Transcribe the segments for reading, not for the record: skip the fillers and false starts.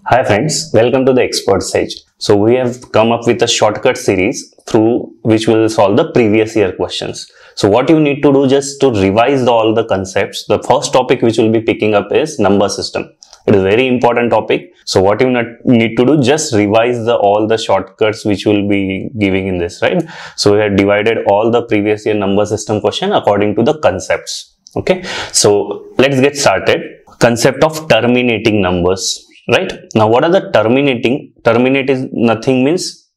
Hi friends, welcome to the Expert Sage. So we have come up with a shortcut series through which will solve the previous year questions. So what you need to do just to revise all the concepts, the first topic which we'll be picking up is number system. It is a very important topic. So what you need to do, just revise all the shortcuts which we'll be giving in this, right? So we have divided all the previous year number system question according to the concepts. Okay, so let's get started. Concept of terminating numbers. Right now, what are the terminating? Terminate is nothing means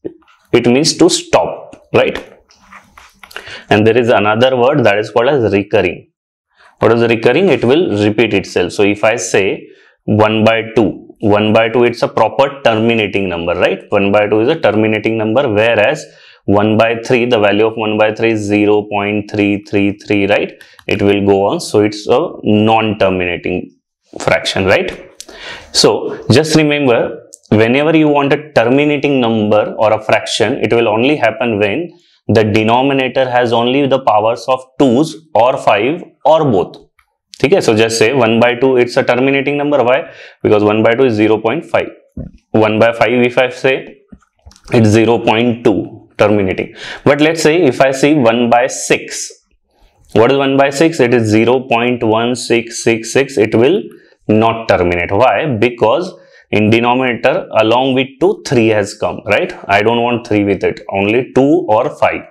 it means to stop, right? And there is another word that is called as recurring. What is recurring? It will repeat itself. So if I say 1 by 2, 1 by 2, it's a proper terminating number, right? 1 by 2 is a terminating number, whereas 1 by 3, the value of 1 by 3 is 0.333, right? It will go on. So it's a non-terminating fraction, right? So just remember, whenever you want a terminating number or a fraction, it will only happen when the denominator has only the powers of 2's or 5 or both. Okay, so just say 1 by 2, it's a terminating number. Why? Because 1 by 2 is 0.5. 1 by 5, if I say, it's 0.2 terminating. But let's say if I see 1 by 6, what is 1 by 6? It is 0.1666. It will not terminate. Why? Because in denominator along with 2, 3 has come, right? I don't want 3 with it, only 2 or 5.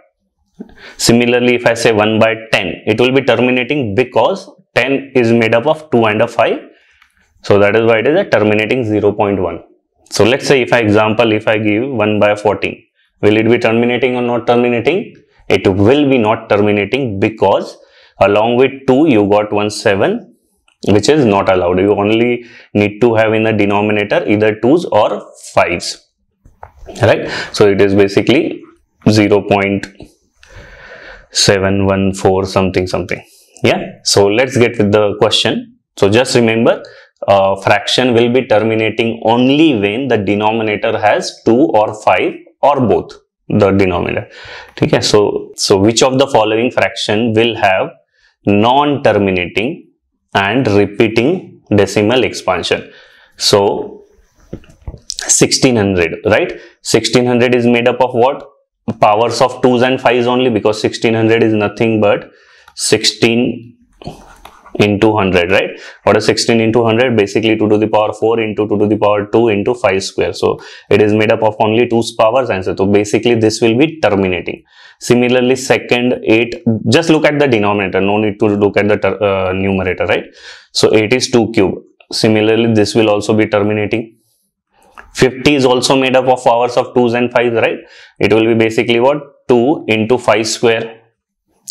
Similarly, if I say 1 by 10, it will be terminating because 10 is made up of 2 and a 5. So that is why it is a terminating 0.1. So let's say if I give 1 by 14, will it be terminating or not terminating? It will be not terminating because along with 2 you got 1 7, which is not allowed. You only need to have in the denominator either 2's or 5's, right? So it is basically 0.714 something. Yeah. So let's get with the question. So just remember, fraction will be terminating only when the denominator has 2 or 5 or both the denominator. Okay. So which of the following fraction will have non-terminating and repeating decimal expansion? So 1600, right? 1600 is made up of what? Powers of 2's and 5's only, because 1600 is nothing but 16 into 100, right? What is 16 into 100? Basically 2 to the power 4 into 2 to the power 2 into 5 square. So it is made up of only 2's powers answer. So basically this will be terminating. Similarly, second 8, just look at the denominator, no need to look at the numerator, right? So 8 is 2 cube. Similarly, this will also be terminating. 50 is also made up of powers of 2's and 5's, right? It will be basically what? 2 into 5 square.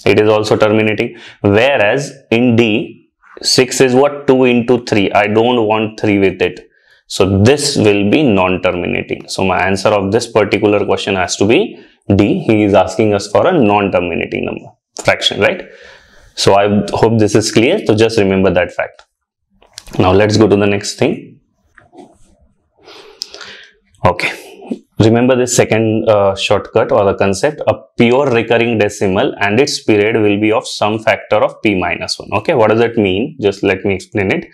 It is also terminating. Whereas in D, 6 is what? 2 into 3. I don't want 3 with it. So this will be non-terminating. So my answer of this particular question has to be D. He is asking us for a non-terminating number fraction, right? So I hope this is clear. So just remember that fact. Now let's go to the next thing. Okay. Remember this second shortcut or the concept. A pure recurring decimal and its period will be of some factor of p minus 1. Okay. What does that mean? Just let me explain it.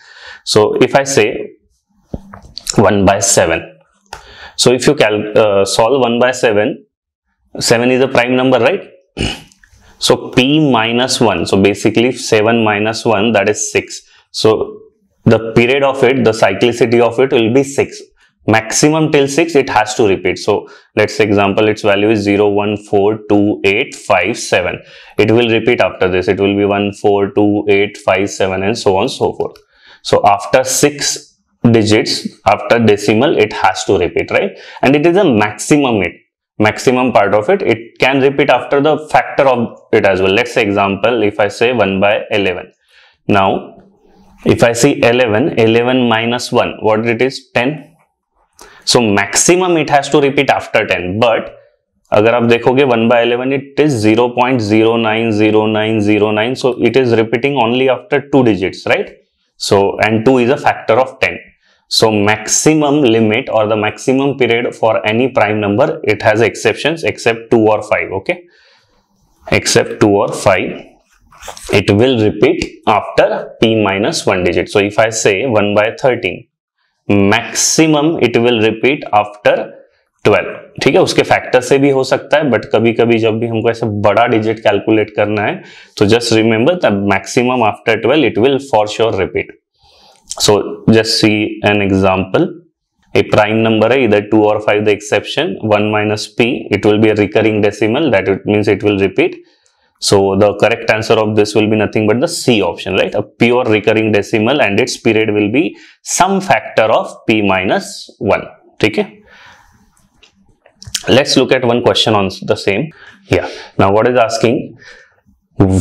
So if I say 1 by 7. So if you solve 1 by 7, 7 is a prime number, right? So p minus 1. So basically 7 minus 1, that is 6. So the period of it, the cyclicity of it will be 6. Maximum till 6 it has to repeat. So let's say example, its value is 0 1 4 2 8 5 7. It will repeat after this. It will be 1 4 2 8 5 7 and so on so forth. So after 6 digits, after decimal, it has to repeat, right? And it is a maximum part of it. It can repeat after the factor of it as well. Let's say example, if I say 1 by 11. Now if I see 11 minus 1, what it is? 10. So maximum it has to repeat after 10. But अगर आप देखोगे 1 by 11, it is 0.090909. So it is repeating only after 2 digits, right? So and 2 is a factor of 10. So maximum limit or the maximum period for any prime number, it has exceptions except 2 or 5. Okay, except 2 or 5. It will repeat after p minus 1 digit. So if I say 1 by 13, maximum it will repeat after 12। ठीक है, उसके factor से भी हो सकता है, but कभी कभी जब भी हमको ऐसे बड़ा डिजिट कैलकुलेट करना है तो just remember the maximum after 12 it will for sure repeat. So just see an example. A prime number है, either 2 or 5 the exception, 1 minus p, it will be a recurring decimal, that it means it will repeat. So the correct answer of this will be nothing but the C option, right? A pure recurring decimal and its period will be some factor of p minus 1. ठीक है? Let's look at one question on the same. Yeah. Now what is asking?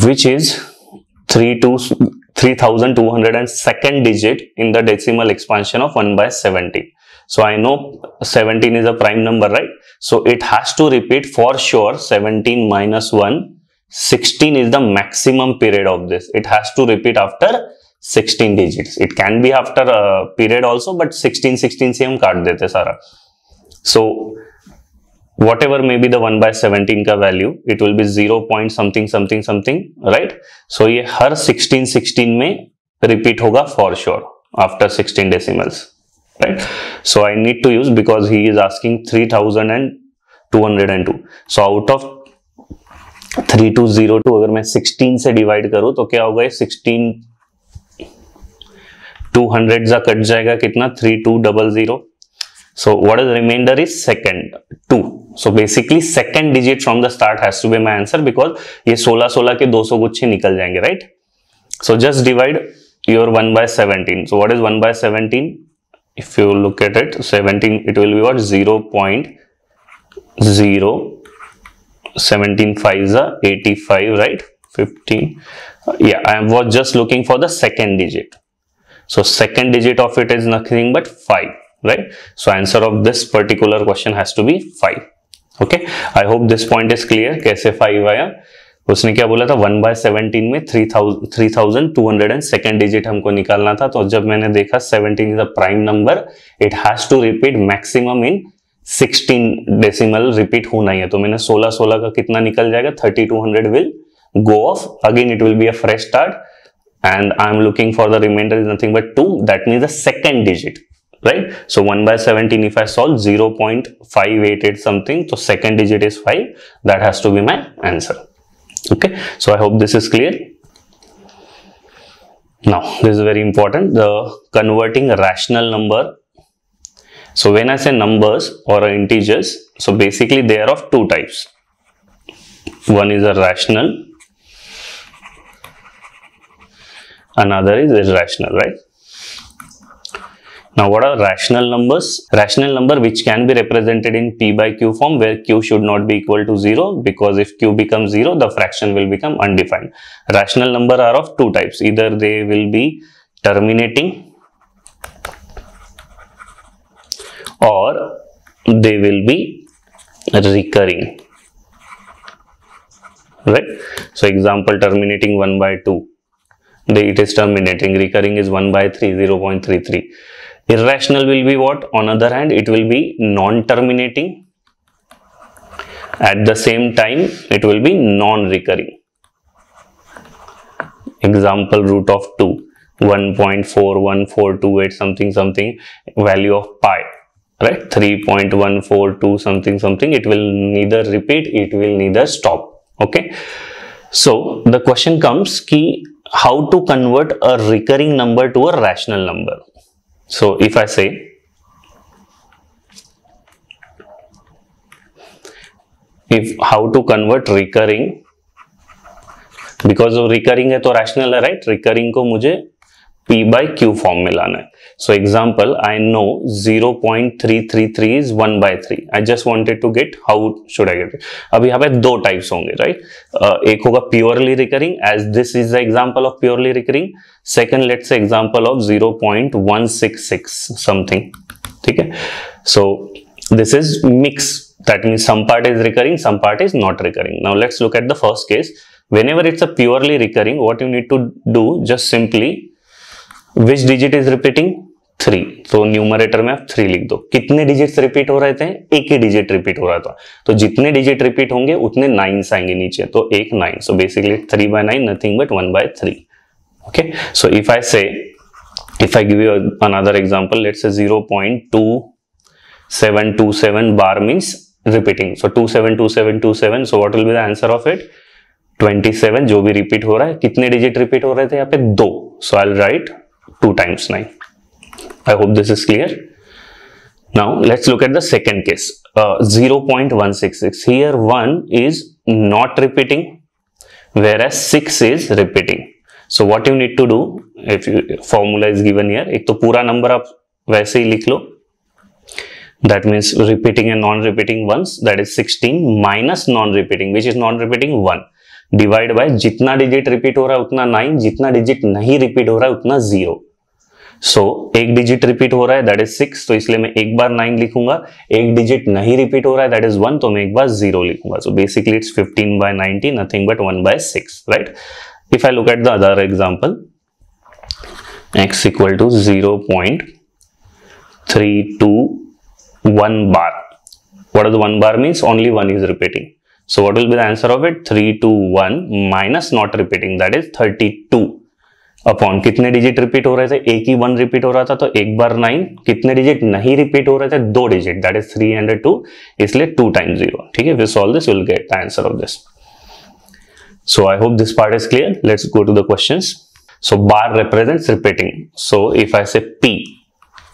Which is 3202nd digit in the decimal expansion of 1 by 17? So I know 17 is a prime number, right? So it has to repeat for sure 17 minus 1. 16 is the maximum period of this. It has to repeat after 16 digits. It can be after a period also, but 16 से हम काट देते सारा. So whatever may be the 1 by 17 का value, it will be 0 point something something something, right? So ये हर 16 में repeat होगा for sure after 16 decimals. Right, so I need to use, because he is asking 3202. So out of 3202 अगर मैं 16 से divide करूं तो क्या होगा? 16 200 जा कट जाएगा, कितना? 3200. So what is remainder is second 2. So basically second digit from the start has to be my answer, because ये 16 के 200 गुच्छे निकल जाएंगे, right? So just divide your 1 by 17. So what is 1 by 17? If you look at it, 17, it will be what? 0.0. 17 5s are 85, right? 15. Yeah, I was just looking for the second digit. So second digit of it is nothing but 5, right? So answer of this particular question has to be 5. Okay, I hope this point is clear. कैसे 5 आया? उसने क्या बोला था? 1 by 17 में 3200 second digit हमको निकालना था। तो जब मैंने देखा 17 is a prime number, it has to repeat maximum in 16 decimal repeat होना ही है। तो मैंने 16 का कितना निकल जाएगा? 3200 will go off, again it will be a fresh start, and I am looking for the remainder is nothing but 2, that means the second digit, right? So 1 by 17, if I solve 0.588 something, so second digit is 5. That has to be my answer. Okay, so I hope this is clear. Now this is very important, the converting rational number. So when I say numbers or integers, so basically they are of two types. One is a rational, another is irrational, right? Now what are rational numbers? Rational number which can be represented in p by q form, where q should not be equal to 0, because if q becomes 0 the fraction will become undefined. Rational number are of two types, either they will be terminating or they will be recurring, right? So example, terminating 1 by 2, it is terminating. Recurring is 1 by 3, 0.33. Irrational will be what? On other hand, it will be non-terminating. At the same time, it will be non-recurring. Example, root of 2, 1.41428 something something, value of pi, right? 3.142 something something. It will neither repeat, it will neither stop. Okay. So the question comes ki how to convert a recurring number to a rational number. So if I say how to convert recurring, because वो recurring है तो rational है, right? Recurring को मुझे p by q form में लाना है. So example, I know 0.333 is 1 by 3. I just wanted to get how should I get it. अब यहाँ पे दो टाइप्स होंगे, right? एक होगा purely recurring, as this is the example of purely recurring. Second, let's say example of 0.166 something. ठीक है? So this is mix. That means some part is recurring, some part is not recurring. Now let's look at the first case. Whenever it's a purely recurring, what you need to do, just simply, which digit is repeating? 3. तो numerator में आप 3 लिख दो. कितने digits repeat हो रहे थे? एक ही डिजिट रिपीट हो रहा था. तो जितने डिजिट रिपीट होंगे उतने 9s आएंगे नीचे. तो एक 9. So basically 3 by 9 nothing but 1 by 3. Okay. So if I say If I give you another example, let's say 0.2727 bar means repeating. So 272727. So what will be the answer of it? 27. जो भी repeat हो रहा है, कितने digit repeat हो रहे थे यहाँ पे? 2. So I'll write 2 times 9. I hope this is clear. Now let's look at the second case. 0.166. Here 1 is not repeating, whereas 6 is repeating. So what you need to do, if you formula is given here, एक तो पूरा number आप वैसे ही लिख लो, that means repeating and non-repeating ones, that is 16 minus non-repeating, which is non-repeating 1, divide by जितना digit repeat हो रहा है उतना 9, जितना digit नहीं repeat हो रहा है उतना 0. So एक digit repeat हो रहा है, that is 6, तो इसलिए मैं एक बार 9 लिखूंगा. एक digit नहीं repeat हो रहा है, that is 1, तो मैं एक बार 0 लिखूंगा. So basically it's 15 by 90, nothing but 1 by 6, right? If I look at the other example, x equal to 0.321 bar. What does 1 bar means? Only 1 is repeating. So what will be the answer of it? 321 minus not repeating, that is 32 upon कितने digit repeat हो रहे थे? एक ही 1 repeat हो रहा था, तो एक बार 9. कितने डिजिट नहीं रिपीट हो रहे थे? 2 डिजिट, दैट इज 3 and 2, इसलिए 2 times 0. ठीक है, we solve this, we'll get the answer of this. So I hope this part is clear. Let's go to the questions. So bar represents repeating. So if I say P,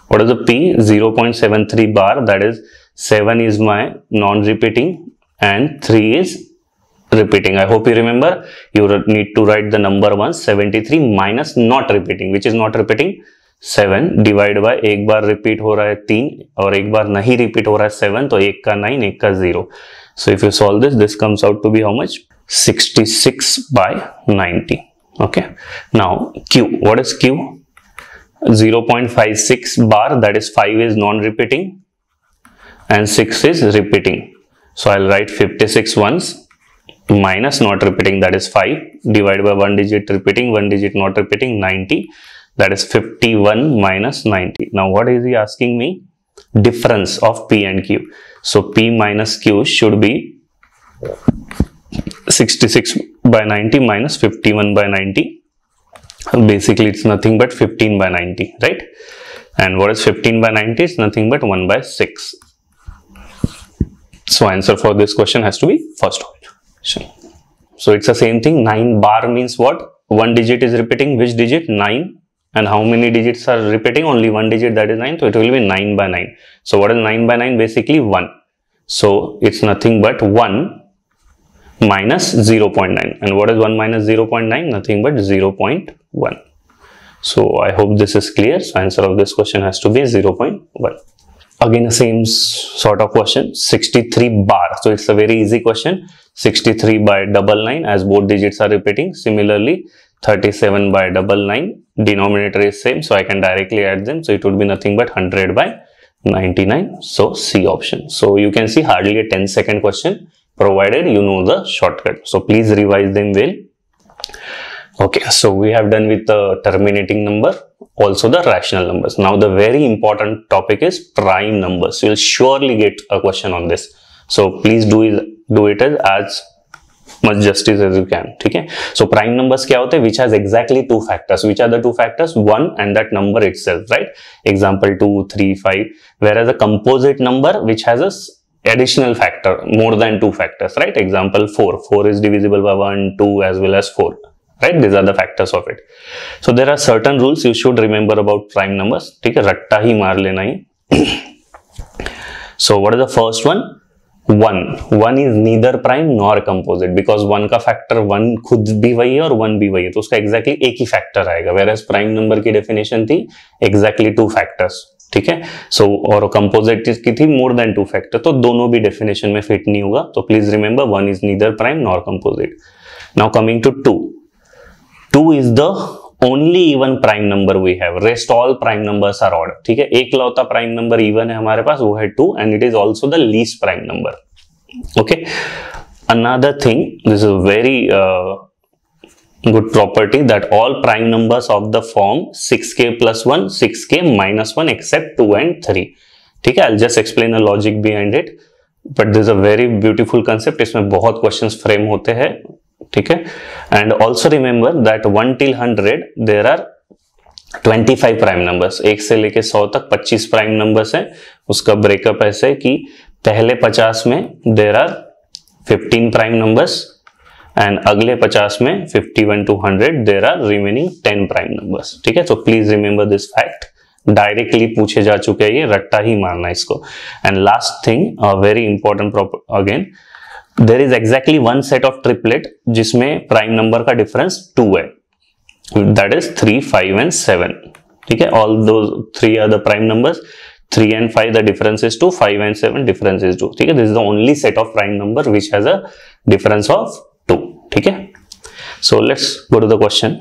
what is the P? 0.73 bar, that is 7 is my non-repeating and 3 is repeating. I hope you remember. You need to write the number once. 73 minus not repeating, which is not repeating 7, divide by एक बार repeat हो रहा है 3 और एक बार नहीं repeat हो रहा है 7, तो एक का 9, एक का 0. So if you solve this, this comes out to be how much? 66 by 90. Okay. Now Q. What is Q? 0.56 bar, that is 5 is non-repeating and 6 is repeating. So I'll write 56 once minus not repeating, that is 5, divided by 1 digit repeating, 1 digit not repeating, 90, that is 51 minus 90. Now what is he asking me? Difference of P and Q. So P minus Q should be 66 by 90 minus 51 by 90. Basically it's nothing but 15 by 90, right? And what is 15 by 90? It's nothing but 1 by 6. So answer for this question has to be first option. So it's the same thing. 9 bar means what? 1 digit is repeating. Which digit? 9. And how many digits are repeating? Only 1 digit, that is 9. So it will be 9 by 9. So what is 9 by 9? Basically 1. So it's nothing but 1 minus 0.9. And what is 1 minus 0.9? Nothing but 0.1. So I hope this is clear. So answer of this question has to be 0.1. Again, the same sort of question. 63 bar. So it's a very easy question. 63 by 99 as both digits are repeating. Similarly, 37 by 99. Denominator is same. So I can directly add them. So it would be nothing but 100 by 99. So C option. So you can see hardly a 10-second question, provided you know the shortcut. So please revise them well. Okay, so we have done with the terminating number, also the rational numbers. Now the very important topic is prime numbers. You will surely get a question on this. So please do it as much justice as you can. Okay. So prime numbers क्या होते हैं? Which has exactly 2 factors. Which are the 2 factors? 1 and that number itself, right? Example 2, 3, 5. Whereas a composite number which has a additional factor, more than 2 factors, right? Example 4. 4 is divisible by 1, 2 as well as 4. Right? These are the factors of it. So there are certain rules you should remember about prime numbers. ठीक है, रट्टा ही मार लेना ही. So what is the first one? 1. 1 is neither prime nor composite because 1 का factor 1 खुद भी वही है और 1 भी वही है, तो उसका exactly एक ही factor आएगा. Whereas prime number की definition थी exactly 2 factors. ठीक है. So और composite की थी more than 2 factor, तो दोनों भी definition में fit नहीं होगा. तो please remember 1 is neither prime nor composite. Now coming to 2. 2 is the only even prime number we have. Rest all prime numbers are odd. ठीक है, एक लौता prime number even है हमारे पास, वो है 2 and it is also the least prime number. Okay. Another thing, this is a very good property that all prime numbers of the form 6k plus 1, 6k minus 1 except 2 and 3. ठीक है, I'll just explain the logic behind it. But this is a very beautiful concept. इसमें बहुत questions frame होते हैं. ठीक है, and also remember that 1 till 100 there are 25 prime numbers, 1 से लेके 100 तक 25 प्राइम नंबर्स हैं। उसका ब्रेकअप ऐसे है कि पहले 50 में there are 15 prime numbers and अगले 50 में 51 to 100 there are remaining 10 prime numbers. ठीक है, तो please remember this fact, directly पूछे जा चुके हैं, ये रट्टा ही मारना इसको। And last thing, very important again, there is exactly one set of triplet जिसमें प्राइम नंबर का डिफरेंस 2 है, that is 3, 5 and 7. ठीक है, all those 3 are the prime numbers, 3 and 5 the difference is 2, 5 and 7 difference is 2. ठीक है, this is the only set of prime number which has a difference of 2. ठीक है, so let's go to the question.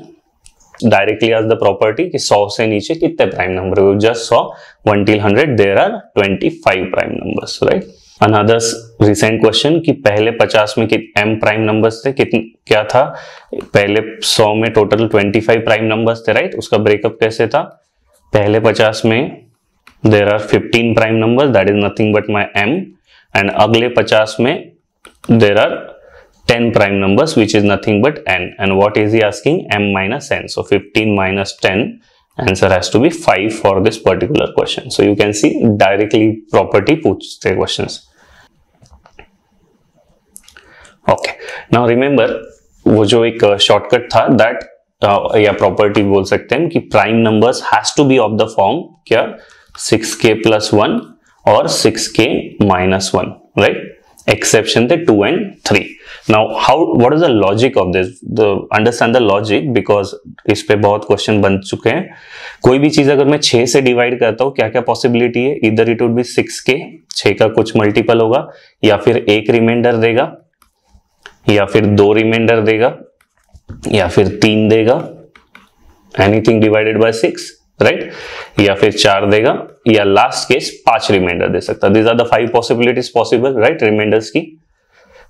Directly ask the property कि 100 से नीचे कितने prime number, we just saw 1 till 100 there are 25 prime numbers, right? Another recent question कि पहले 50 में m prime numbers थे, क्या था, पहले 100 में टोटल 25 प्राइम नंबर्स थे, राइट? उसका ब्रेकअप कैसे था, पहले 50 में there are 15 prime numbers, that is nothing but my m, and अगले 50 में there are 10 prime numbers which is nothing but n, and what is he asking, m minus n, so 15 minus 10, answer has to be 5 for this particular question. So you can see directly property पूछते questions. Okay, now remember वो जो एक shortcut था that या property बोल सकते हैं कि prime numbers has to be of the form क्या, 6k plus 1 और 6k minus 1, right? Exception थे 2 and 3. Now what is the logic of this? Understand the logic because इस पे बहुत क्वेश्चन बन चुके हैं। कोई भी चीज अगर मैं 6 से डिवाइड करता हूँ, क्या क्या पॉसिबिलिटी है, इधर इट वुड बी 6k, 6 का कुछ मल्टीपल होगा, या फिर एक रिमाइंडर देगा, या फिर 2 रिमाइंडर देगा, या फिर 3 देगा, एनीथिंग डिवाइडेड बाय 6, राइट? या फिर 4 देगा, या लास्ट केस 5 रिमाइंडर दे सकता है। These are the 5 possibilities possible, right, remainders की।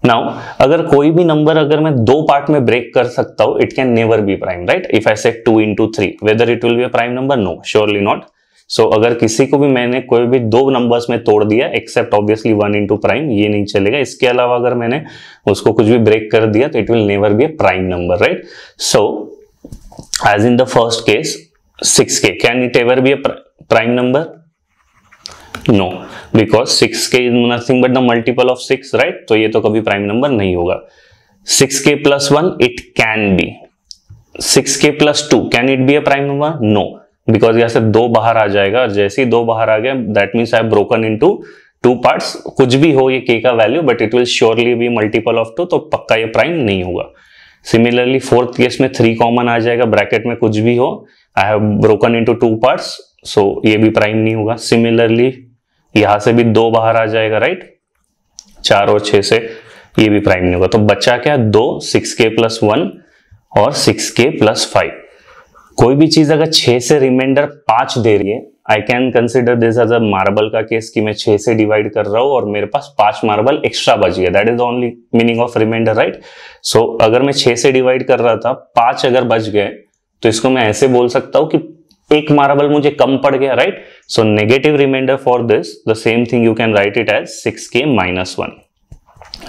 नाउ अगर कोई भी नंबर अगर मैं 2 पार्ट में ब्रेक कर सकता हूं, it can never be prime, right? If I say 2 into 3, whether it will be a prime number, no, surely not. So अगर किसी को भी मैंने कोई भी 2 नंबर्स में तोड़ दिया, एक्सेप्ट ऑब्वियसली 1 into प्राइम, ये नहीं चलेगा। इसके अलावा अगर मैंने उसको कुछ भी ब्रेक कर दिया तो it will never be a prime number, right? So as in the first case 6k, can it ever be a prime number? No, because 6k is nothing but the multiple of 6, right? तो ये तो कभी prime number नहीं होगा। 6k plus 1 it can be, 6k plus 2 can it be a prime number? No, because यहाँ से 2 बाहर आ जाएगा, और जैसे ही 2 बाहर आ गया that means I have broken into 2 parts। कुछ भी हो ये k का value, but it will surely be multiple of 2, तो पक्का ये प्राइम नहीं होगा। सिमिलरली फोर्थ केस में 3 कॉमन आ जाएगा, ब्रैकेट में कुछ भी हो, I have broken into 2 parts, so ये भी प्राइम नहीं होगा। सिमिलरली यहां से भी 2 बाहर आ जाएगा, राइट? 4 और 6 से ये भी प्राइम नहीं होगा। तो बच्चा क्या, 2, 6k plus 1 और 6k plus 5। कोई भी चीज अगर 6 से रिमाइंडर 5 दे रही है, I can consider this as a marble का केस कि मैं 6 से डिवाइड कर रहा हूं और मेरे पास 5 मार्बल एक्स्ट्रा बच गया, that is the only meaning of remainder, right? So अगर मैं 6 से डिवाइड कर रहा था, 5 अगर बच गए, तो इसको मैं ऐसे बोल सकता हूं कि एक मार्बल मुझे कम पड़ गया, right? So negative remainder for this, the same thing you can write it as 6k minus 1,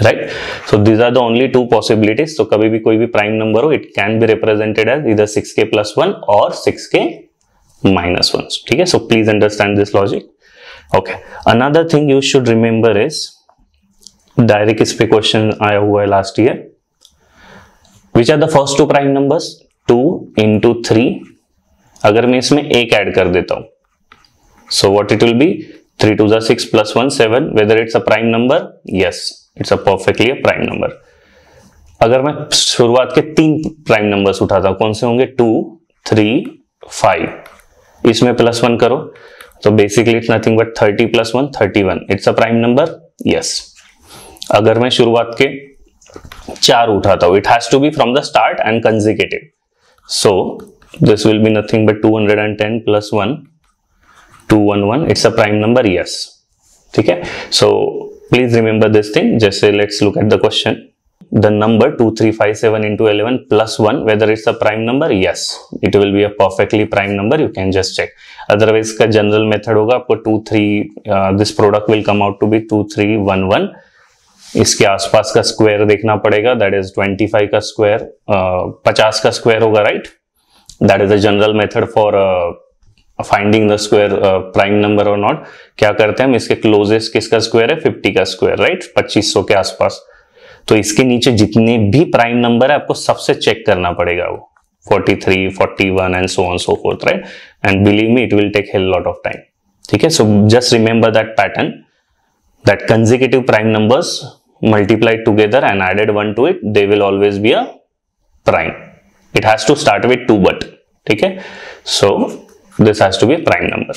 right? So these are the only 2 possibilities. तो कभी भी कोई भी प्राइम नंबर हो, it can be represented as इधर 6k plus 1 और 6k minus 1, ठीक है? So please understand this logic. Okay, another thing you should remember is, direct इस पे क्वेश्चन आया हुआ है last year, which are the first 2 prime numbers, 2 into 3। अगर मैं इसमें 1 ऐड कर देता हूं, so what it will be, 3 2 6 plus 1 7, whether it's a prime number, yes, it's a perfectly a prime number. अगर मैं शुरुआत के 3 प्राइम नंबर्स उठाता हूं, कौन से होंगे, 2 3 5, इसमें +1 करो, तो basically it's nothing but 30 plus 1 31, it's a prime number, yes. अगर मैं शुरुआत के 4 उठाता हूं, it has to be from the start and consecutive, so this will be nothing but 210 plus 1 211, it's a prime number, yes, ठीक है? So please remember this thing। जैसे let's look at the question, the number 2357 into 11 plus 1, whether it's a prime number, yes, it will be a perfectly prime number, you can just check। otherwise का general method होगा, आपको 2 3 this product will come out to be 2311, इसके आसपास का square देखना पड़ेगा, that is 25 का square, 50 का स्क्वायर होगा, right? That is the general method for finding the square prime number और नॉट. क्या करते हैं हम, इसके क्लोजेस्ट किसका स्क्वायर है, 50 का स्क्वायर, राइट, 2500 के आसपास. तो इसके नीचे जितने भी प्राइम नंबर है आपको सबसे चेक करना पड़ेगा, वो 43, 41 and so on so forth, right. And believe me it will take hell lot of time. ठीक है, so just remember that pattern, that consecutive prime numbers multiplied together and added 1 to it, they will always be a prime. It has to start with 2 but, ठीक है. So this has to be a prime number.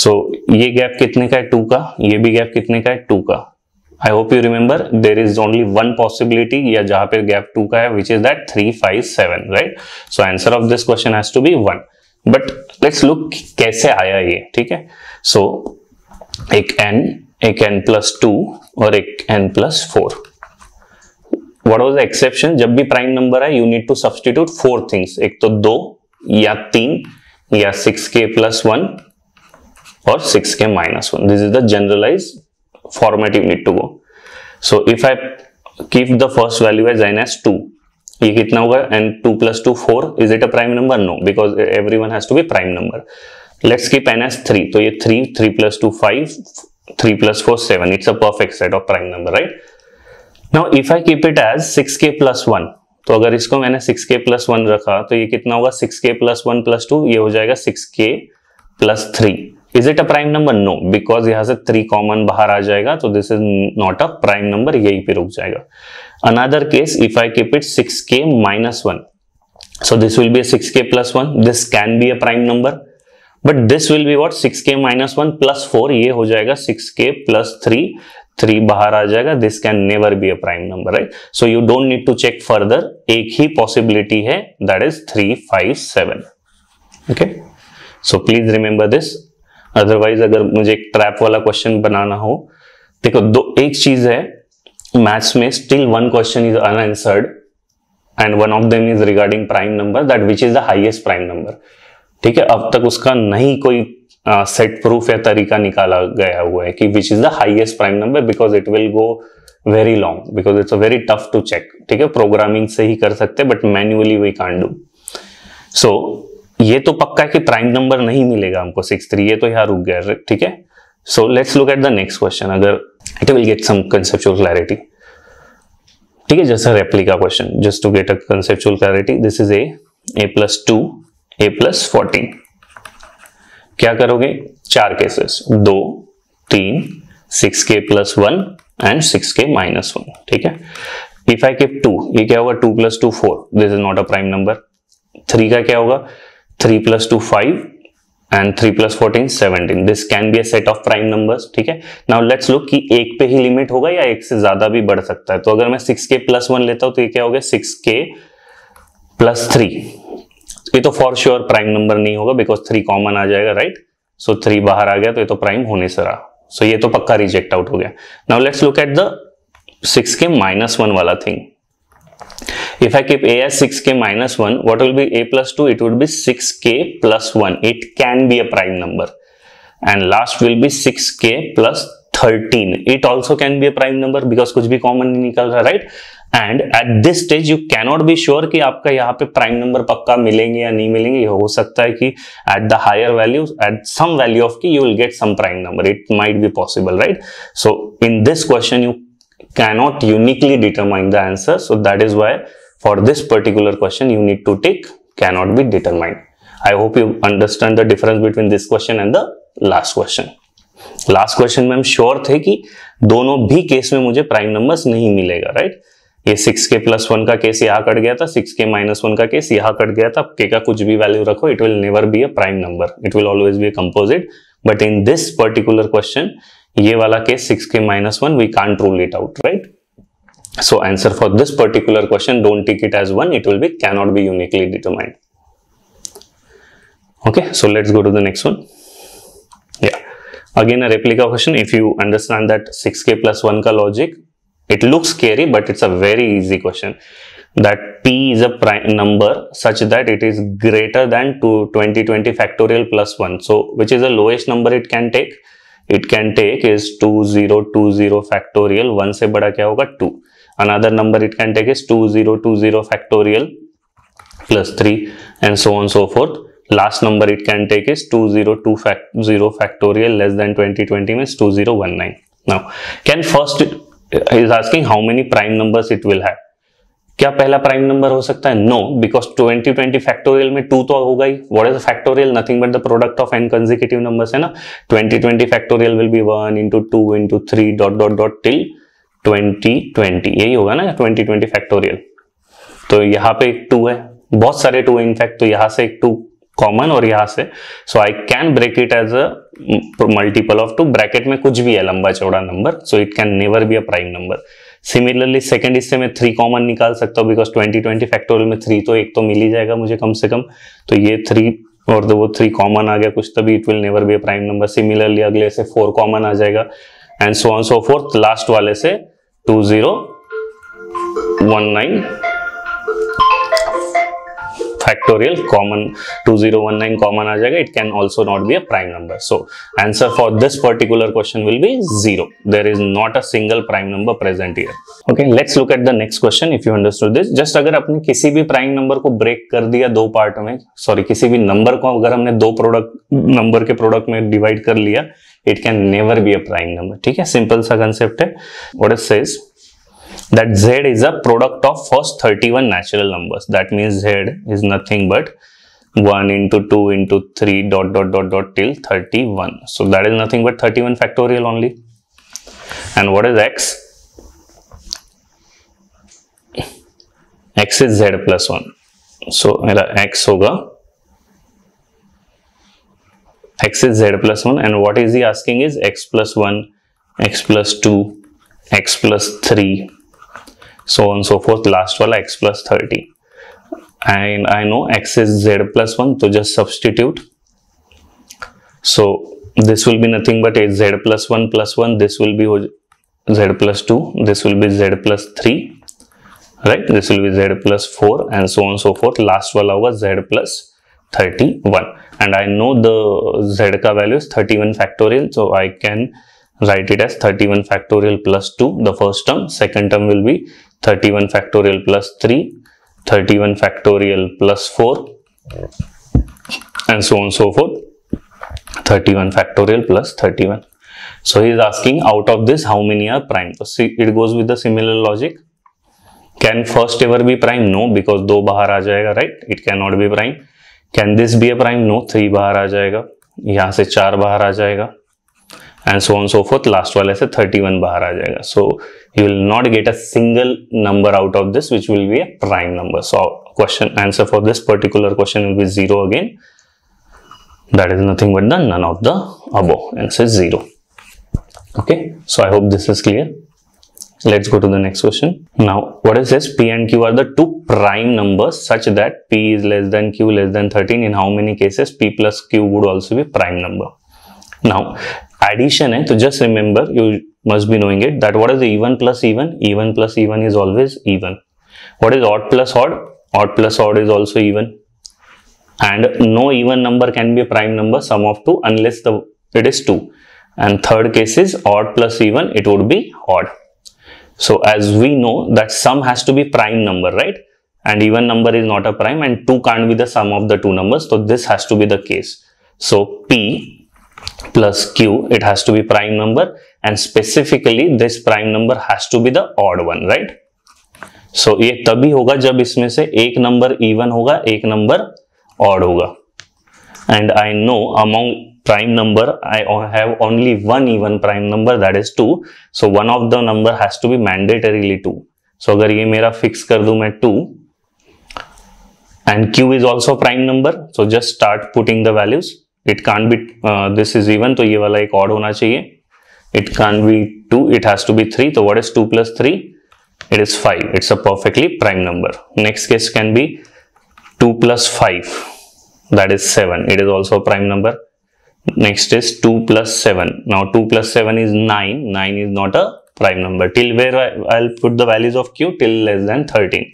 So ये gap कितने का है, 2 का, ये भी gap कितने का है, 2 का. I hope you remember there is only one possibility या जहां पे गैप 2 का है, which is that 3, 5, 7, right. So answer of this question has to be 1. But let's look कैसे आया ये, ठीक है. So एक n plus 2 और एक n plus 4. What was the exception? जब भी प्राइम नंबर है you need to substitute 4 things. एक तो 2 या 3 या 6k plus 1 और 6k minus 1. This is the generalized format you need to go. So if I keep the first value as n as 2, ये कितना होगा, n 2 plus 2 4. Is it a prime number? No, because everyone has to be prime number. Let's keep n as 3. तो ये 3 plus 2 5, 3 plus 4 7. It's a perfect set of prime number, right? Now if I keep it as 6k plus 1, तो अगर इसको मैंने 6k plus 1 रखा तो ये कितना होगा, 6k plus 1 plus 2, ये हो जाएगा 6k plus 3. Is it a prime number? No, because यहाँ से 3 कॉमन बाहर आ जाएगा, तो this is not a prime number, यही पे रुक जाएगा. Another case, if I keep it 6k minus 1, so this will be a 6k plus 1. This can be a prime number. But this will be what, 6k minus 1 plus 4, ये हो जाएगा 6k plus 3, 3 बाहर आ जाएगा. This can never be a prime number, right? So you don't need to check further. एक ही possibility है, that is 3, 5, 7. Okay? So please remember this. Otherwise अगर मुझे एक ट्रैप वाला क्वेश्चन बनाना हो, देखो एक चीज है मैथ्स में, still one question is unanswered and one of them is regarding prime number, that which is the highest prime number. ठीक है, अब तक उसका नहीं कोई सेट प्रूफ या तरीका निकाला गया हुआ है कि which is the highest prime number, because it will go very long, because it's a very tough to check. ठीक है, प्रोग्रामिंग से ही कर सकते but manually we can't do. So ये तो पक्का है कि प्राइम नंबर नहीं मिलेगा हमको 6, 3, ये तो यहाँ रुक गया. ठीक है, so let's look at the next question. अगर it will get some conceptual clarity. ठीक है, जैसा replica question, just to get a conceptual clarity. This is a plus 2, a plus 14. क्या करोगे, 4 cases, 2, 3, 6k plus 1 and 6k minus 1. ठीक है, if I keep 2, ये क्या होगा, 2 plus 2 4. This is not a prime number. 3 का क्या होगा, 3 plus 2 5 and 3 plus 14 17. This can be a set of prime numbers. ठीक है, now let's look कि एक पे ही लिमिट होगा या एक से ज्यादा भी बढ़ सकता है. तो अगर मैं 6k plus 1 लेता हूं तो ये क्या हो गया, 6k plus 3. ये तो फॉर श्योर प्राइम नंबर नहीं होगा, बिकॉज 3 कॉमन आ जाएगा, राइट. सो 3 बाहर आ गया तो ये तो प्राइम होने से रहा. सो ये तो पक्का रिजेक्ट आउट हो गया. Now let's look at the 6k minus 1 वाला thing. If I keep a as 6k minus 1, what will be a plus 2? It would be 6k plus 1. It can be a prime number. And last will be 6k plus 13. It also can be a prime number because कुछ भी common नहीं निकल रहा, right. And eight this stage you cannot be sure कि आपका यहाँ पे prime number पक्का मिलेंगे या नहीं मिलेंगे. हो सकता है कि at the higher value, at some value of k, you will get some prime number. It might be possible, right. So in this question you cannot uniquely determine the answer. So that is why for this particular question you need to take cannot be determined. I hope you understand the difference between this question and the last question. Last question में हम sure थे कि दोनों भी case में मुझे prime numbers नहीं मिलेगा, राइट. ये 6k plus 1 का केस यहाँ कट गया था, 6k minus 1 का केस यहाँ कट गया था. k का कुछ भी वैल्यू रखो, it will never be a prime number, it will always be a composite. But in this particular question ये वाला case 6k minus 1 we can't rule it out, right. So answer for this particular question, don't take it as 1, it will be cannot be uniquely determined. Okay, so let's go to the next one. Yeah, again a replica question. If you understand that 6k plus 1 ka logic, it looks scary but it's a very easy question. That p is a prime number such that it is greater than 2020 factorial plus 1. So which is the lowest number it can take? It can take is 2020 factorial. 1 से बड़ा क्या होगा, 2. Another number it can take is 2020 factorial plus 3 and so on so forth. Last number it can take is 202 factorial less than 2020 means 2019. Now can first is asking how many prime numbers it will have. क्या पहला prime number हो सकता है? No, because 2020 factorial में 2 तो होगा ही. What is factorial? Nothing but the product of n consecutive numbers है ना. 2020 factorial will be 1 into 2 into 3 dot dot dot till 2020. यही होगा ना 2020 फैक्टोरियल. तो यहाँ पे एक 2 है, बहुत सारे 2 है इनफैक्ट, तो यहाँ से एक 2 कॉमन और यहाँ से, so I can break it as a multiple of 2. Bracket में कुछ भी है लंबा चौड़ा नंबर, so it can never be a prime number. Similarly second हिस्से में 3 कॉमन निकाल सकता हूँ, बिकॉज 2020 फैक्टोरियल में 3 तो एक तो मिल ही जाएगा मुझे कम से कम. तो ये 3 और वो 3 कॉमन आ गया कुछ, तभी it will never be a prime number. Similarly अगले से 4 कॉमन आ जाएगा and so on so forth. Last वाले से 2019 फैक्टोरियल कॉमन, 2019 कॉमन आ जाएगा. It can also not be a prime number. So answer for this particular question will be 0. There is not a single prime number present here. Okay, let's look at the next question. If you understood this, just अगर आपने किसी भी prime number को break कर दिया 2 part में, sorry किसी भी नंबर को अगर हमने 2 नंबर के प्रोडक्ट में डिवाइड कर लिया, it can never be a prime number. ठीक है, सिंपल सा कंसेप्ट है. What it says that z is a product of first 31 natural numbers. That means z is nothing but 1 into 2 into 3 dot dot dot dot till 31. So that is nothing but 31 factorial only. And what is x? x is z plus 1. So मेरा x होगा, x is z plus 1, and what is he asking is x plus 1, x plus 2, x plus 3, so on so forth. Last wala x plus 30, and I know x is z plus 1, so just substitute. So this will be nothing but a z plus 1 plus 1, this will be z plus 2, this will be z plus 3, right? This will be z plus 4 and so on so forth. Last wala hoga z plus 31, and I know the z ka value is 31 factorial, so I can write it as 31 factorial plus 2, the first term. Second term will be 31 factorial plus 3, 31 factorial plus 4 and so on so forth, 31 factorial plus 31. So he is asking out of this how many are prime. So see, it goes with the similar logic. Can first ever be prime? No, because 2 बाहर आ जाएगा, right? It cannot be prime. Can this be a prime? No, 3 बाहर आ जाएगा, यहाँ से 4 बाहर आ जाएगा and so on so forth. Last वाले से 31 बाहर आ जाएगा. So you will not get a single number out of this which will be a prime number. So question answer for this particular question will be 0 again. That is nothing but the none of the above. Answer is 0. Okay, so I hope this is clear. Let's go to the next question. Now what is this? P and Q are the 2 prime numbers such that P is less than Q less than 13. In how many cases P plus Q would also be prime number? Now addition है, तो just remember, you must be knowing it, that what is the even plus even? Even plus even is always even. What is odd plus odd? Odd plus odd is also even. And no even number can be a prime number, sum of 2, unless it is 2. And third case is odd plus even, it would be odd. So as we know that sum has to be prime number, right? And even number is not a prime, and 2 can't be the sum of the 2 numbers, so this has to be the case. So P plus Q, it has to be prime number, and specifically this prime number has to be the odd one, right? So ये तभी होगा जब इसमें से एक number even होगा, एक number odd होगा. And I know among prime number I have only one even prime number, that is 2. So one of the number has to be mandatorily 2. So अगर ये मेरा fix कर दूं मैं 2, and Q is also prime number, so just start putting the values. It can't be this is even, तो ये वाला एक odd होना चाहिए. It can't be 2, it has to be 3. So what is 2 plus 3? It is 5. It's a perfectly prime number. Next case can be 2 plus 5, that is 7. It is also a prime number. Next is 2 plus 7. Now 2 plus 7 is 9. 9 is not a prime number. Till where I'll put the values of Q? Till less than 13.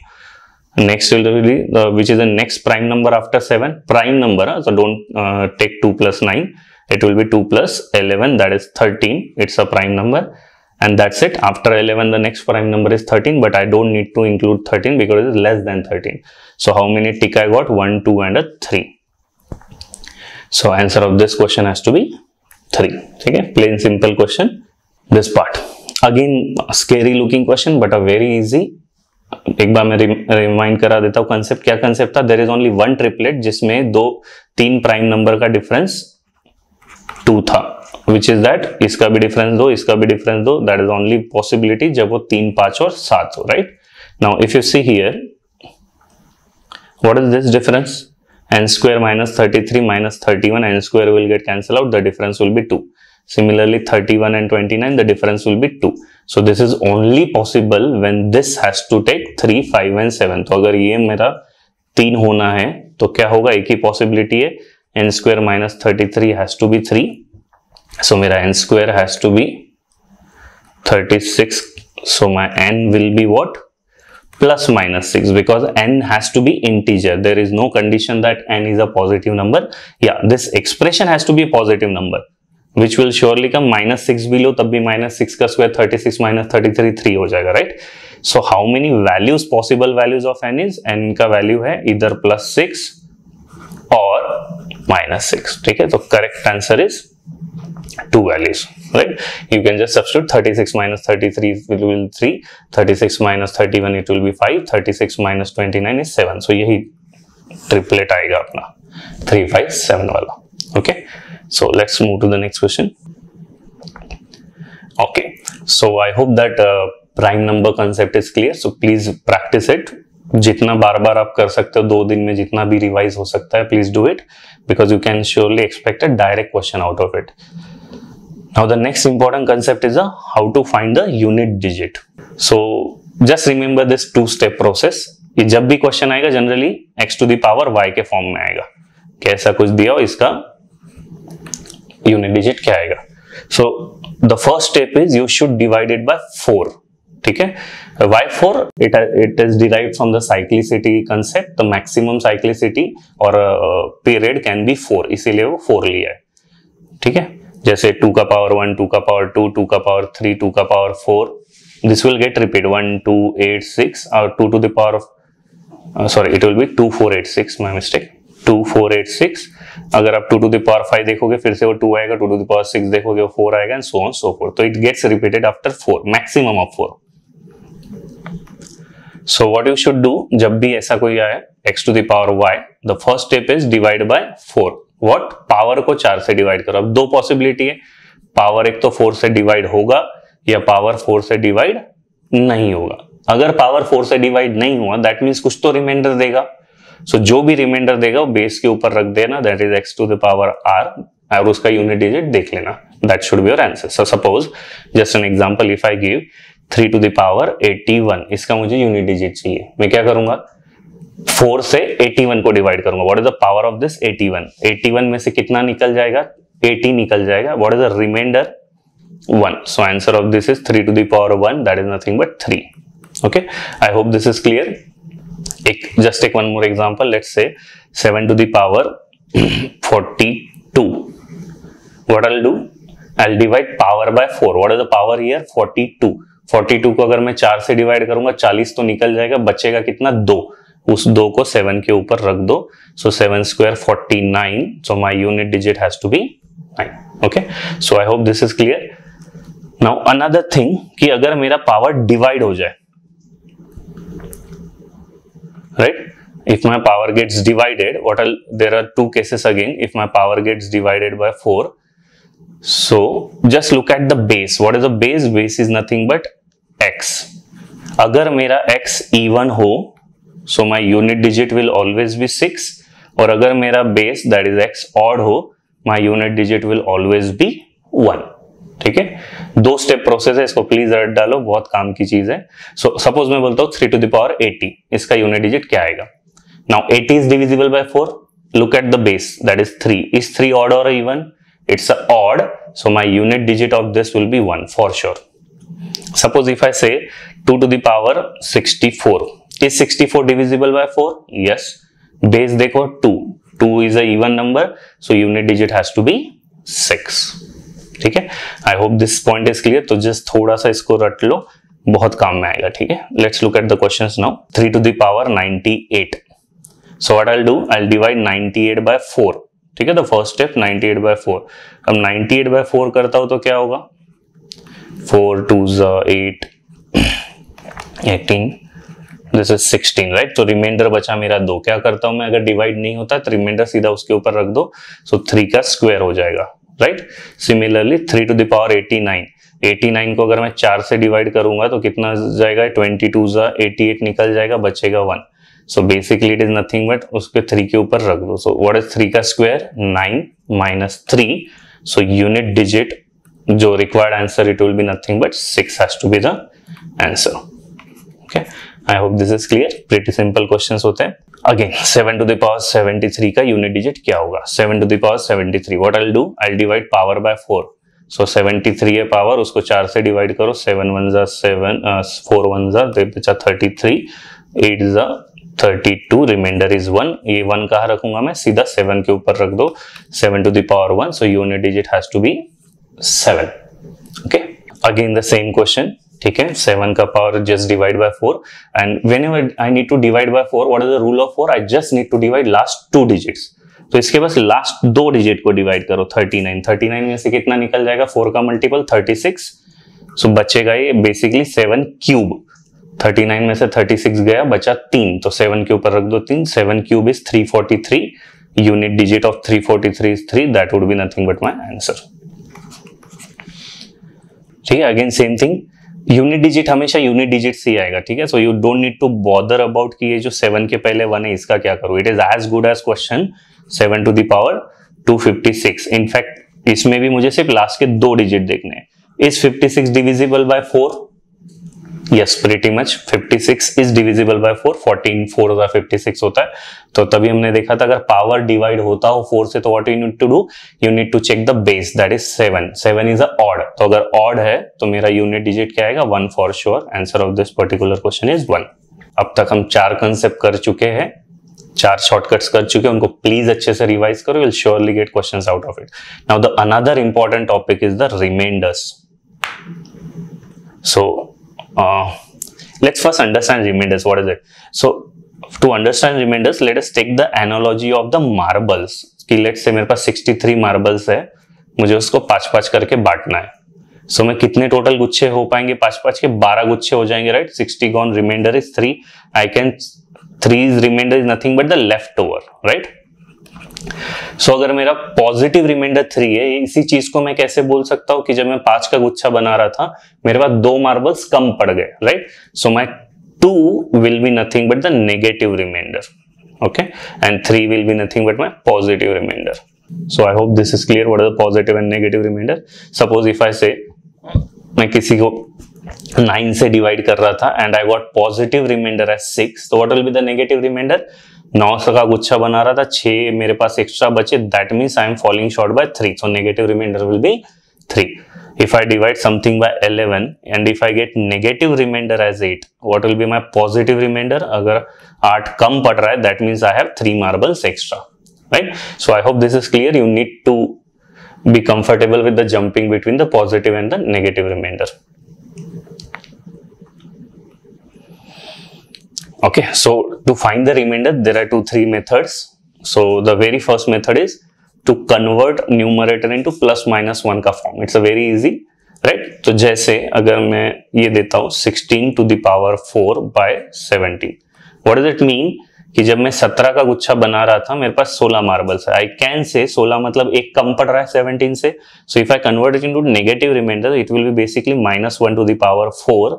Next will be which is the next prime number after 7? Prime number, so don't take 2 plus 9. It will be 2 plus 11, that is 13. It's a prime number. and that's it. After 11 the next prime number is 13, but I don't need to include 13 because it is less than 13. So how many tick I got? 1, 2 and a 3. So answer of this question has to be 3. Okay, plain simple question. This part again scary looking question but a very easy. एक बार मैं remind करा देता हूँ concept. क्या concept था? There is only one triplet जिसमें 3 prime number का difference 2 था, विच इज दैट इसका भी डिफरेंस 2, इसका भी difference 2. That is only possibility जब वो 3, 5 और 7 हो, right? Now if you see here, what is this difference? n square minus 33 minus 31, n square will get cancelled out, the difference will be 2. Similarly 31 and 29, the difference will be 2. So this is only possible when this has to take 3, 5 and 7. तो अगर ये मेरा 3 होना है तो क्या होगा? एक ही पॉसिबिलिटी है, n square minus 33 has to be 3. So मेरा n square has to be 36. So my n will be what? Plus minus 6, because n has to be integer. There is no condition that n is a positive number. Yeah, this expression has to be a positive number, which will surely come. Minus 6 भी लो तब भी minus 6 का square 36 minus 33 3 हो जाएगा, right? So how many values, possible values of n is? n का value है either plus 6 or minus 6. ठीक है, तो correct answer is 2 values, right? You can just substitute 36 minus 33 will be 3, 36 minus 31 it will be 5, 36 minus 29 is 7. So यही triplet आएगा अपना 3, 5, 7 वाला. Okay, so let's move to the next question. Okay, so I hope that prime number concept is clear. So please practice it. जितना बार बार आप कर सकते हो 2 दिन में, जितना भी रिवाइज हो सकता है, please do it, because you can surely expect a direct question out of it. Now the next important concept is how to find the unit digit. So just remember this 2-step process. ये जब भी question आएगा generally x to the power y के form में आएगा. कैसा कुछ दिया हो, इसका यूनिट डिजिट क्या आएगा? So the first step is you should divide it by 4. ठीक है, why 4? It is derived from the cyclicity concept. The maximum cyclicity or period can be 4, इसीलिए वो 4 लिया है. ठीक है, जैसे 2 का पावर 1, 2 का पावर 2, 2 का पावर 3, 2 का power 4. This will get repeat 1, 2, 8, 6 or 2 to the power of sorry, it will be 2, 4, 8, 6. My mistake. 2, 4, 8, 6. अगर आप 2 to the power 5 देखोगे फिर से वो 2 आएगा, 2 to the power 6 देखोगे वो 4 आएगा, and so on so forth. तो it gets repeated after 4, maximum of 4. So what you should do जब भी ऐसा कोई आए x to the power y, the first step is divide by 4. What? Power को 4 से डिवाइड करो. अब 2 पॉसिबिलिटी है, पावर एक तो 4 से डिवाइड होगा या पावर 4 से डिवाइड नहीं होगा. अगर पावर 4 से डिवाइड नहीं हुआ दैट मीन्स कुछ तो रिमाइंडर देगा. सो जो भी रिमाइंडर देगा वो बेस के ऊपर रख देना, that is x to the power r, और उसका यूनिट डिजिट देख लेना. That should be your answer. So suppose just an example, if I give 3 to the power 81, इसका मुझे यूनिट डिजिट चाहिए. मैं क्या करूंगा? 4 से 81 को डिवाइड करूंगा. What is the power of this 81? 81 में से कितना निकल जाएगा? 80 निकल जाएगा. What is the remainder? 1. So answer of this is 3 to the power 1, that is nothing but 3. Okay, I hope this is clear. Just take one more example. Let's say 7 to the power 42. What I'll do? I'll divide power by 4. What is the power here? 42. 42 को अगर मैं 4 से divide करूंगा 40 तो निकल जाएगा, बचेगा कितना? 2. उस 2 को 7 के ऊपर रख दो. So 7 square 49. So my unit digit has to be 9. Okay. So I hope this is clear. Now another thing कि अगर मेरा पावर डिवाइड हो जाए, right? If my power gets divided, there are 2 cases again. If my power gets divided by 4, so just look at the base. What is the base? Base is nothing but x. अगर मेरा x even हो, so my unit digit will always be 6. और अगर मेरा base that is x odd हो, my unit digit will always be 1. ठीक है, 2 step process है, इसको प्लीज रट डालो, बहुत काम की चीज है. सो सपोज मैं बोलता हूँ 3 to the power 80, इसका यूनिट डिजिट क्या आएगा? Now 80 is divisible by 4. Look at the base, that is 3. Is 3 odd और even? It's odd, so my unit digit of this will be 1 for sure. Suppose if I say 2 to the power 64, is 64 divisible by 4? Yes. Base देखो 2 is a even number, so unit digit has to be 6. ठीक है, I hope this point is clear. तो just थोड़ा सा इसको रट लो, बहुत काम में आएगा, ठीक है। Let's look at the questions now. 3 to the power 98, so what I do, I divide 98 by 4, ठीक है। The first step 98 by 4। अब 98 by 4 करता हूं तो क्या होगा, 4 2s 8, 18, दिस इज 16, राइट। तो रिमाइंडर बचा मेरा 2। क्या करता हूं मैं, अगर डिवाइड नहीं होता तो रिमाइंडर सीधा उसके ऊपर रख दो, सो 3 का स्क्वायर हो जाएगा, right. Similarly 3 to the power 89, 89 को अगर मैं 4 से डिवाइड करूंगा तो कितना जाएगा, 22s 88 निकल जाएगा, बचेगा 1। So basically it is nothing but उसके 3 के ऊपर रख दो। सो व्हाट इज 3 का square, 9 minus 3। So unit digit जो required answer, it will be nothing but 6 has to be the answer. Okay, I hope this is clear. Pretty simple questions होते हैं। Again 7 to the power 73 का unit digit क्या होगा, 7 to the power 73, what I will do, I will divide power bye 4। सो 73 है power, उसको 4 से divide करो, 7 1s 7, 4 1s बचा 33, 8 is 32, रिमाइंडर इज 1। ये 1 कहाँ रखूंगा मैं, सीधा 7 के ऊपर रख दो, 7 to the power 1, so unit digit has to be 7। Okay, again the same question, ठीक है। 7 का power just divide by 4, and whenever I need to divide by 4, what is the rule of 4, I just need to divide last 2 digits. तो इसके बस last 2 digit को divide करो, 39, 39 में से कितना निकल जाएगा, 4 का मल्टीपल 36, सो बचेगा ये बेसिकली 7 क्यूब। 39 में से 36 गया, बचा 3, तो 7 के ऊपर रख दो 3, 7 cube is 343, unit digit of 343 is 3, that would be nothing but my answer. ठीक है, again same thing, unit digit हमेशा यूनिट डिजिट से ही आएगा, ठीक है। So you don't need to bother about कि ये जो 7 के पहले 1 है इसका क्या करूं, it is as good as question 7 to the power 256। In fact इसमें भी मुझे सिर्फ लास्ट के 2 डिजिट देखने हैं। Is 56 divisible by 4, yes pretty much 56 is divisible by 4, 14 4 56 होता है। तो तभी हमने देखा था अगर पावर डिवाइड होता हो 4 से तो what you need to do, you need to check the base, that is 7। 7 is a odd, तो अगर ऑड है तो मेरा यूनिट डिजिट क्या आएगा, 1 for sure. Answer of this particular question is 1। अब तक हम 4 कंसेप्ट कर चुके हैं, 4 शॉर्टकट्स कर चुके हैं, उनको प्लीज अच्छे से रिवाइज करो, will surely get questions out of it. Now the another important topic is the remainders. So let's first understand remainders, what is it? So to understand remainders, let us take the analogy of the marbles कि let's say मेरे पास 63 marbles है, मुझे उसको 5-5 करके बांटना है। So मैं कितने टोटल गुच्छे हो पाएंगे, 5-5 के 12 गुच्छे हो जाएंगे, right. 60 gone, remainder is 3, I can 3's remainder is nothing but the leftover, right? सो अगर मेरा पॉजिटिव रिमाइंडर 3 है, इसी चीज को मैं कैसे बोल सकता हूं कि जब मैं 5 का गुच्छा बना रहा था मेरे पास 2 मार्बल्स कम पड़ गए, right. So my 2 will be nothing but the negative remainder, okay, and 3 will be nothing but my positive remainder. So I hope this is clear, what is the positive and negative remainder. Suppose if I say मैं किसी को 9 से divide कर रहा था and I got positive remainder as 6, तो what will be the negative remainder, 9 का गुच्छा बना रहा था, 6 मेरे पास एक्स्ट्रा बचे, that means I am falling short by 3, so negative remainder will be 3। If I divide something by 11 and if I get negative remainder as 8, what will be my positive remainder, अगर 8 कम पड़ रहा है that means I have 3 marbles extra, right. So I hope this is clear, you need to be comfortable with the jumping between the positive and the negative remainder. Okay, so to find the remainder there are 2-3 methods. So the very first method is to convert numerator into plus minus 1 का form. It's a very easy, right? तो जैसे अगर मैं ये देता हूँ 16 to the power 4 by 17, what does it mean कि जब मैं 17 का गुच्छा बना रहा था मेरे पास 16 मार्बल्स है, I can say 16 मतलब एक कम पड़ रहा है 17 से, so if I convert it into negative remainder it will be basically minus 1 to the power 4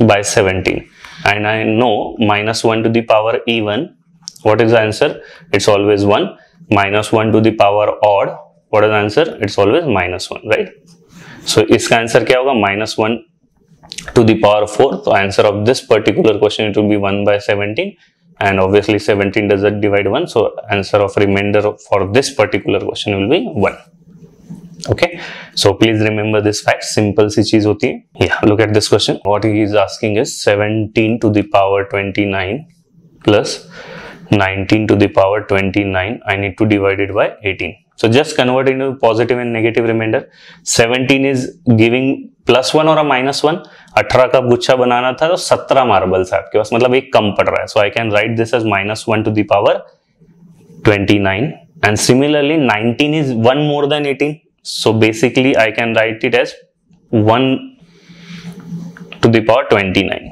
by 17. And I know minus 1 to the power even, what is the answer, it's always 1, minus 1 to the power odd, what is the answer, it's always minus 1, right? So इसका answer क्या होगा, minus 1 to the power 4, तो answer of this particular question it will be 1 by 17, and obviously 17 doesn't divide 1, so answer of remainder for this particular question will be 1. Okay, so please remember this fact, simple सी चीज होती है। Yeah, look at this question, what he is asking is 17 to the power 29 plus 19 to the power 29, I need to divide it by 18. So just convert into positive and negative remainder. 17 is giving +1 और -1. 18 का गुच्छा बनाना था तो 17 marbles है आपके पास, मतलब एक कम पड़ रहा है. So I can write this as -1 to the power 29. And similarly 19 is 1 more than 18. So basically I can write it as 1 to the power 29.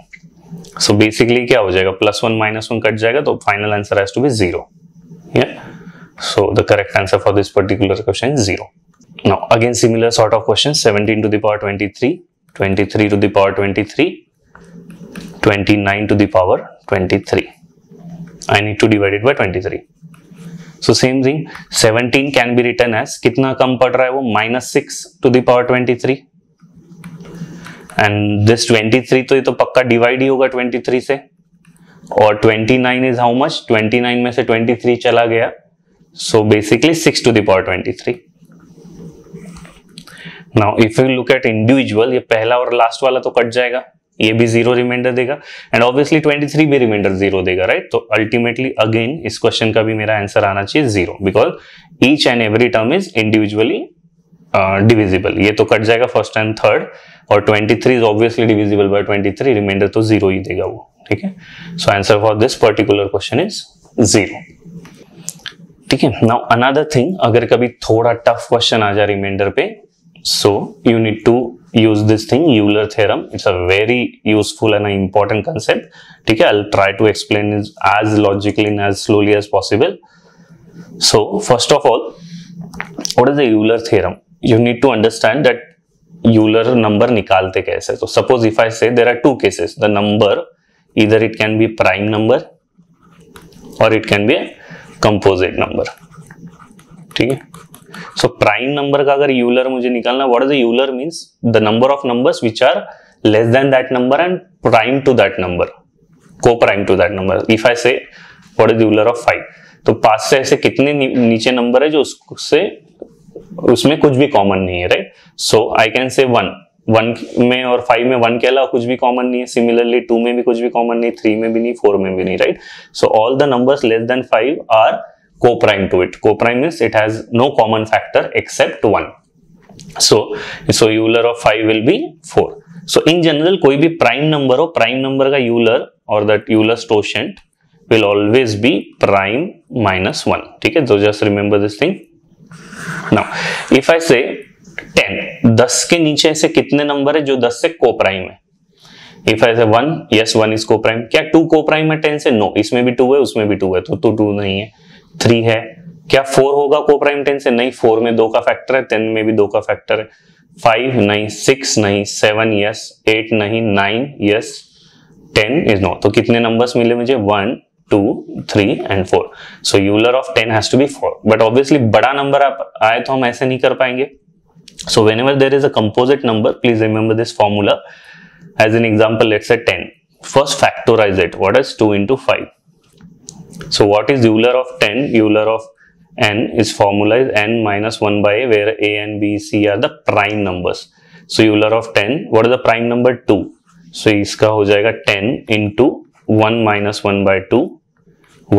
So basically क्या हो जाएगा, +1 -1 कट जाएगा, तो final answer has to be 0. Yeah. So the correct answer for this particular question is 0. Now again similar sort of questions. 17 to the power 23, 23 to the power 23, 29 to the power 23. I need to divide it by 23. So same thing, 17 can be written as, कितना कम पड़ रहा है वो, -6 to the power 23. And this 23 तो ये तो पक्का divide ही होगा 23 से. और 29 is how much? 29 में से 23 चला गया. So basically 6 to the power 23. Now if you look at individual, ये पहला और लास्ट वाला तो कट जाएगा, ये भी 0 रिमाइंडर देगा, एंड ऑब्वियसली 23 भी रिमाइंडर 0 देगा, राइट. तो अल्टीमेटली अगेन इस क्वेश्चन का भी मेरा आंसर आना चाहिए 0, because each and every term is individually divisible. ये तो कट जाएगा फर्स्ट एंड थर्ड, और 23 is obviously divisible by 23, remainder तो 0 ही देगा वो, ठीक है. So answer for this particular question is 0. ठीक है. नाउ अनदर थिंग, अगर कभी थोड़ा टफ क्वेश्चन आ जाए रिमाइंडर पे, so you need to use this thing, Euler theorem. It's a very useful and an important concept. ठीक है. I'll try to explain it as logically and as slowly as possible. So first of all, what is the Euler theorem? You need to understand that Euler number निकालते कैसे. So suppose if I say there are two cases, the number either it can be prime number or it can be a composite number. ठीक है. So prime number का अगर Euler मुझे निकालना, what is the Euler means? The number of numbers which are less than that number and prime to that number, co-prime to that number. If I say what is the Euler of 5, तो 5 से ऐसे कितने नीचे number है जो उससे उसमें कुछ भी कॉमन नहीं है, राइट. सो आई कैन से 1 में और 5 में 1 के अलावा कुछ भी कॉमन नहीं है. सिमिलरली 2 में भी कुछ भी कॉमन नहीं, 3 में भी नहीं, 4 में भी नहीं, right. So all the numbers less than 5 are co-prime to it. Co-prime means it has no common factor except 1. So Euler of 5 will be 4. So in general कोई भी prime number हो, prime number का Euler or that Euler's quotient will always be prime minus 1. ठीक है. So just remember this thing. Now if I say 10, 10 के नीचे ऐसे कितने नंबर है जो 10 से co-prime है? If I say 1, yes 1 is co-prime. क्या 2 co-prime है 10 से? No. इसमें भी 2 है, उसमें भी 2 है, तो 2 नहीं है. 3 है. क्या 4 होगा को-प्राइम 10 से? नहीं. 4 में 2 का फैक्टर है, 10 में भी 2 का फैक्टर है. 5 नहीं, 6 नहीं, 7 यस, 8 नहीं, 9 यस, 10 इज नो. तो कितने नंबर्स मिले मुझे? 1, 2, 3 and 4. So Euler of 10 has to be 4. But obviously बड़ा नंबर आए तो हम ऐसे नहीं कर पाएंगे. So whenever there is a composite number, please remember this formula. As an example, let's say 10. First factorize it. What is 2 into 5? So what is Euler of 10? Euler of n is formula is n minus 1 by a, where a and b, c are the prime numbers. So Euler of 10, what is the prime number? 2. So इसका हो जाएगा 10 into 1 minus 1 by 2,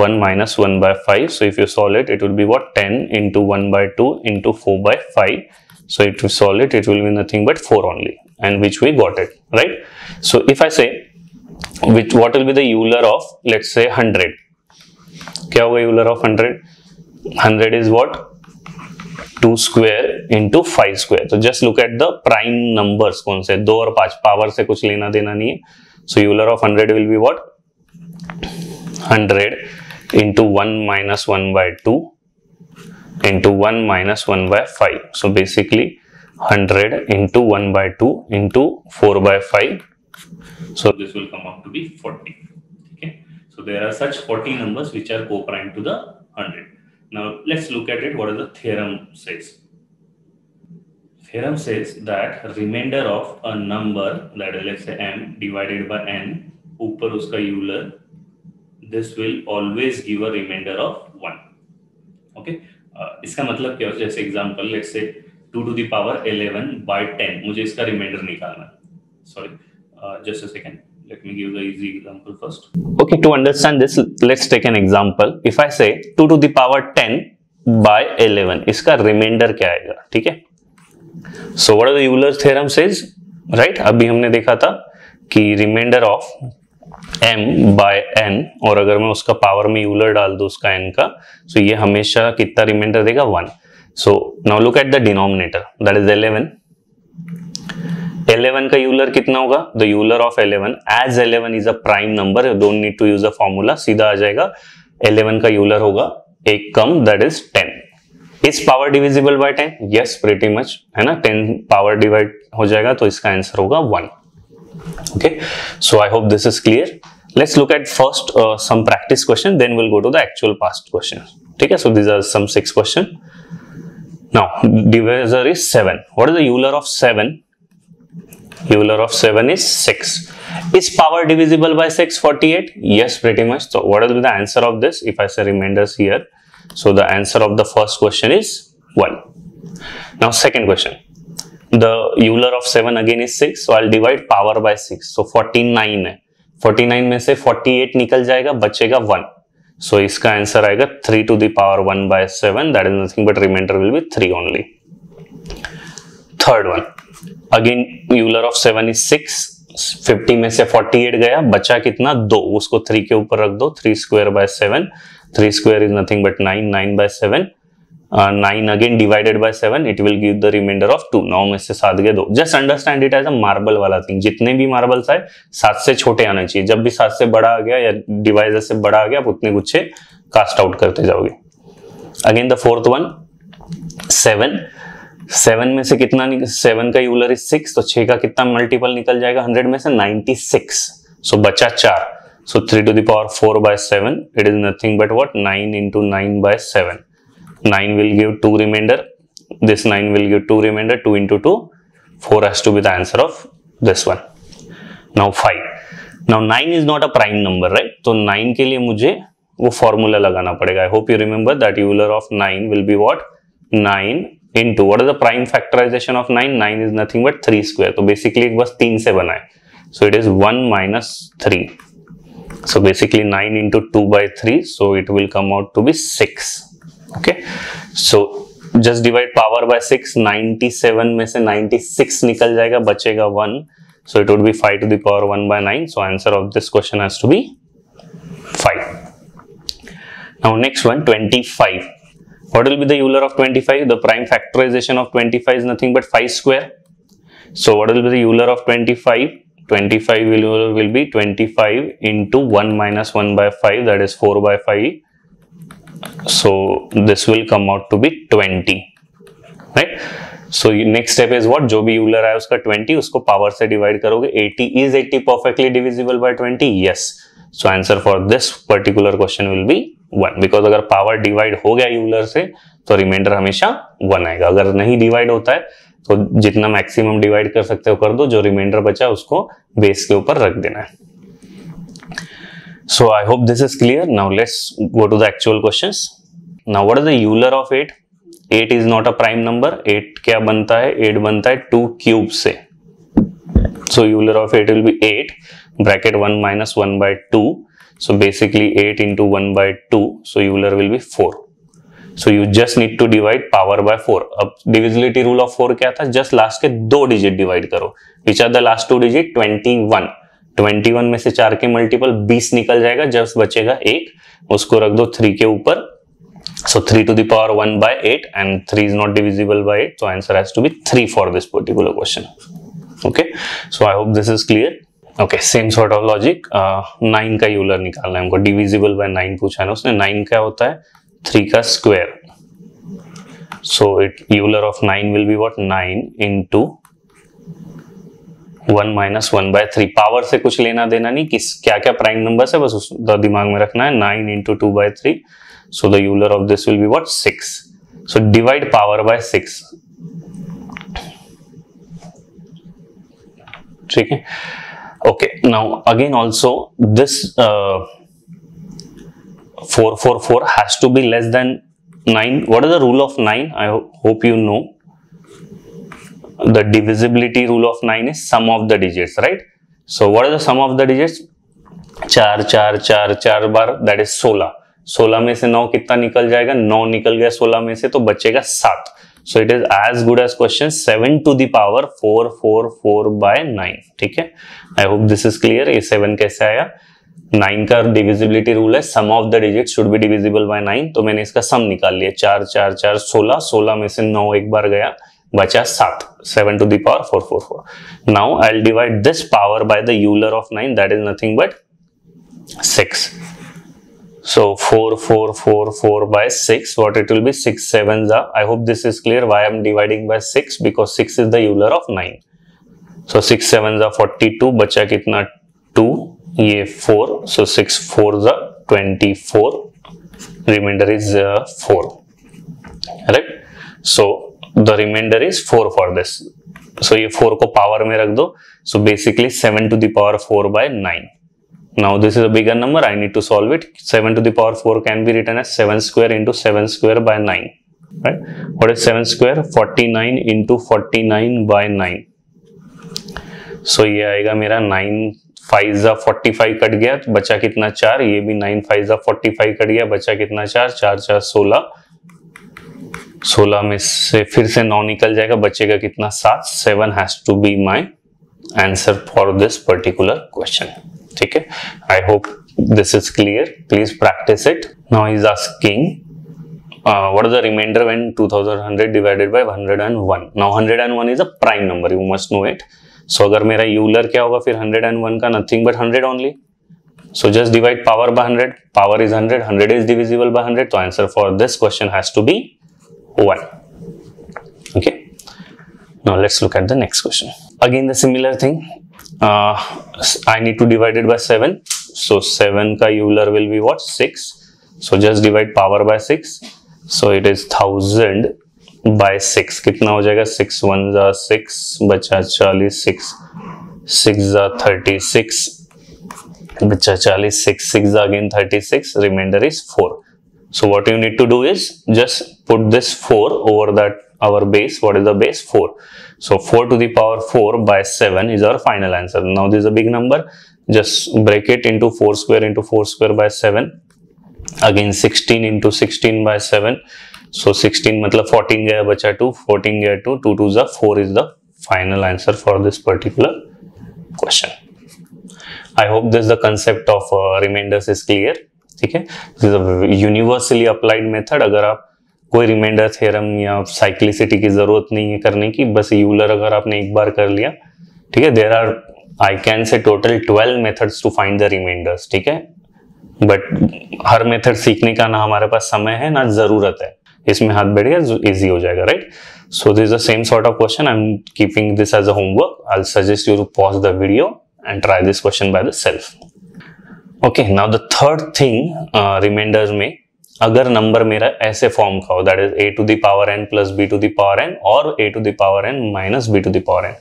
1 minus 1 by 5. So if you solve it, it will be what? 10 into 1 by 2 into 4 by 5. So if you solve it, it will be nothing but 4 only, and which we got it, right? So if I say what will be the Euler of, let's say 100. क्या होगा Euler of 100? 100 is what? 2 square into 5 square. तो just look at the prime numbers. कौन से? 2 और 5. Power से कुछ लेना देना नहीं है. So Euler of 100 will be what? 100 into 1 minus 1 by 2 into 1 minus 1 by 5. So basically 100 into 1 by 2 into 4 by 5. So this will come up to be 40. Okay. So there are such 40 numbers which are co-prime to the 100. Now let's look at it. What does the theorem says? Theorem says that remainder of a number, that is let's say m divided by n, ऊपर उसका Euler, this will always give a remainder of 1. Okay. इसका मतलब क्या है? जैसे example, let's से 2 to the power 11 by 10. मुझे इसका रिमाइंडर निकालना है. Sorry, just a second. Let me give the easy example first. Okay, to understand this, let's take an example. If I say 2 to the power 10 by 11, इसका reminder क्या आएगा, ठीक है। So what the Euler's theorem says, right, अभी हमने देखा था कि remainder of m by n, और अगर मैं उसका पावर में यूलर डाल दूं उसका n का, सो ये हमेशा कितना रिमाइंडर देगा, 1। So now look at the denominator, that is 11। 11 का यूलर कितना होगा, the Euler of 11, as 11 is a prime number, you don't need to use a formula, सीधा आ जाएगा। 11 का यूलर होगा एक कम, that is 10। Is power divisible by 10? Yes, pretty much, है ना। 10 पावर डिवाइड हो जाएगा तो इसका आंसर होगा 1। Okay, so I hope this is clear. Let's look at first some practice question, then we'll go to the actual past questions. Okay, so these are some 6 questions. Now, divisor is 7. What is the euler of 7? Euler of 7 is 6. Is power divisible by 6? 48? Yes, pretty much. So what will be the answer of this if I say remainders here? So the answer of the first question is 1. Now second question. The euler of 7 again is 6, so I'll divide power by 6. So 49 है, 49 में से 48 निकल जाएगा, बचेगा 1. So इसका answer आएगा 3 to the power 1 by 7. That is nothing but remainder will be 3 only. Third one, again euler of 7 is 6. 50 में से 48 गया, बचा कितना, 2, उसको 3 के ऊपर रख दो, 3 square by 7. 3 square is nothing but 9, 9 by 7. 9 again divided by 7, it will give the remainder of 2. 9 में से 7 गए 2. Just understand it as a marble वाला thing. जितने भी मार्बल्स आए 7 से छोटे आने चाहिए, जब भी 7 से बड़ा आ गया या डिवाइजर से बड़ा आ गया आप उतने गुच्छे कास्ट आउट करते जाओगे। अगेन द फोर्थ वन, 7 में से कितना, 7 का यूलर इज 6, तो 6 का कितना मल्टीपल निकल जाएगा 100 में से, 96. सो बचा 4, सो 3 to the power 4 by 7, it is nothing but what, 9 into 9 by 7. 9 will give 2 remainder, this 9 will give 2 remainder, 2 into 2, 4 has to be the answer of this one. Now 5. Now 9 is not a prime number, right? तो 9 के लिए मुझे वो formula लगाना पड़ेगा. I hope you remember that euler of 9 will be what? 9 into, what is the prime factorization of 9? 9 is nothing but 3 square. तो basically बस 3 से बना है. So it is 1 minus 3. So basically 9 into 2 by 3. So it will come out to be 6. Okay, so just divide power by 6. 97 में से 96 निकल जाएगा, बचेगा 1. So it would be 5 to the power 1 by 9. So answer of this question has to be 5. Now next one, 25. What will be the euler of 25? The prime factorization of 25 is nothing but 5 square. So what will be the euler of 25? 25 will be 25 into 1 minus 1 by 5, that is 4 by 5. So this will come out to be 20, right? So next step is what? जो भी Euler है उसका 20, उसको power से divide करोगे. 80 is 80 perfectly divisible by 20? Yes. So answer for this particular question will be 1, because अगर power divide हो गया यूलर से तो रिमाइंडर हमेशा 1 आएगा. अगर नहीं डिवाइड होता है तो जितना मैक्सिमम डिवाइड कर सकते हो कर दो, जो रिमाइंडर बचा उसको बेस के ऊपर रख देना है. So I hope this is clear. Now let's go to the actual questions. Now what is the euler of 8? 8 is not a prime number. 8 क्या बनता है? 8 बनता है 2 cube से. So euler of 8 will be 8 bracket 1 minus 1 by 2. So basically 8 into 1 by 2. So euler will be 4. So you just need to divide power by 4. अब divisibility rule of 4 क्या था? Just last के 2 digit divide करो. Which are the last 2 digit? 21. 21 में से 4 के multiple 20 निकल जाएगा, जब बचेगा 1, उसको रख दो 3 के ऊपर. So 3 to the power 1 by 8 and 3 is not divisible by 8. So answer has to be 3 for this particular question. Okay. So I hope this is clear. Okay. Same sort of logic. 9 का Euler निकालना है हमको. Divisible by 9 पूछा है ना उसने. 9 क्या होता है? 3 का square. So euler of 9 will be what? 9 into 1 minus 1 by 3. Power से कुछ लेना देना नहीं, किस क्या क्या प्राइम नंबर है बस उस दिमाग में रखना है. 9 into 2 by 3. So the euler of this will be what? 6. So divide power by 6. ठीक है. Okay. Now again also this 444 has to be less than 9. What is the rule of 9? I hope you know. The divisibility rule of 9 is sum of the digits, right? So what is the sum of the digits? 4 4 4 4 bar, that is 16. 16 में से 9 कितना निकल जाएगा, 9 निकल गया 16 में से, तो बचेगा 7. So it is as good as question 7 to the power 444 by 9. ठीक है, I hope this is clear. ये 7 कैसे आया, 9 का डिविजिबिलिटी रूल है, sum of the digit should be divisible by 9, तो मैंने इसका सम निकाल लिया. 4 4 4 16, 16 में से 9 एक बार गया, बचा 7. 7 to the power 444. Now I'll divide this power by the Euler of 9, that is nothing but 6. So 4444 by 6, what it will be, 6 7s are. I hope this is clear why I'm dividing by 6, because 6 is the Euler of 9. So 6 7s are 42, बचा कितना 2, ये 4, so 6 4s are 24, remainder is 4, right? So the remainder is 4 for this. So ये 4 को power में रख दो, so basically 7 to the power 4 by 9. Now this is a bigger number, I need to solve it. 7 to the power 4 can be written as 7 square into 7 square by 9, right? What is 7 square? 49 into 49 by 9. So ये आएगा मेरा 9 5 45 cut गया, बचा कितना 4, ये भी 9 5 45 cut गया, बचा कितना 4 4 4 16, 16 में से फिर से 9 निकल जाएगा, बचेगा कितना 7. 7 has to be my answer for this particular question. ठीक है, I hope this is clear. Please practise it. Now he is asking what is the remainder when 2100 divided by 101. Now 101 is a prime number, you must know it. So अगर मेरा Euler क्या होगा फिर 101 का, nothing but 100 only. So just divide power by 100, power is 100, 100 is divisible by 100, तो answer for this question has to B 1. Okay, now let's look at the next question. Again the similar thing. I need to divide it by 7. So 7 का Euler will be what? 6. So just divide power by 6. So it is 1000 by 6. कितना हो जाएगा? 6 1s are 6, बचा 40, 6 are 36, बचा 40, 6 again 36, remainder is 4. So what you need to do is just put this 4 over that our base. What is the base? 4. So 4 to the power 4 by 7 is our final answer. Now this is a big number. Just break it into 4 square into 4 square by 7. Again 16 into 16 by 7. So 16 मतलब 14 गया, बचा 2, 14 गया 2, 2 2s are 4 is the final answer for this particular question. I hope this the concept of remainders is clear. ठीक है, this is a universally applied method. अगर आप कोई remainder theorem या साइक्लिसिटी की जरूरत नहीं है करने की, बस यूलर अगर आपने एक बार कर लिया, ठीक है. There are I can say total 12 methods to find the remainders, ठीक है. बट हर मेथड सीखने का ना हमारे पास समय है ना जरूरत है, इसमें हाथ बैठ गया इजी हो जाएगा, right. So this is the same sort of question. I am keeping this as a homework. I will suggest you to pause the video and try this question by the self. Okay, now the third thing, remainders में अगर number मेरा ऐसे form का हो, that is a to the power n plus b to the power n और a to the power n minus b to the power n.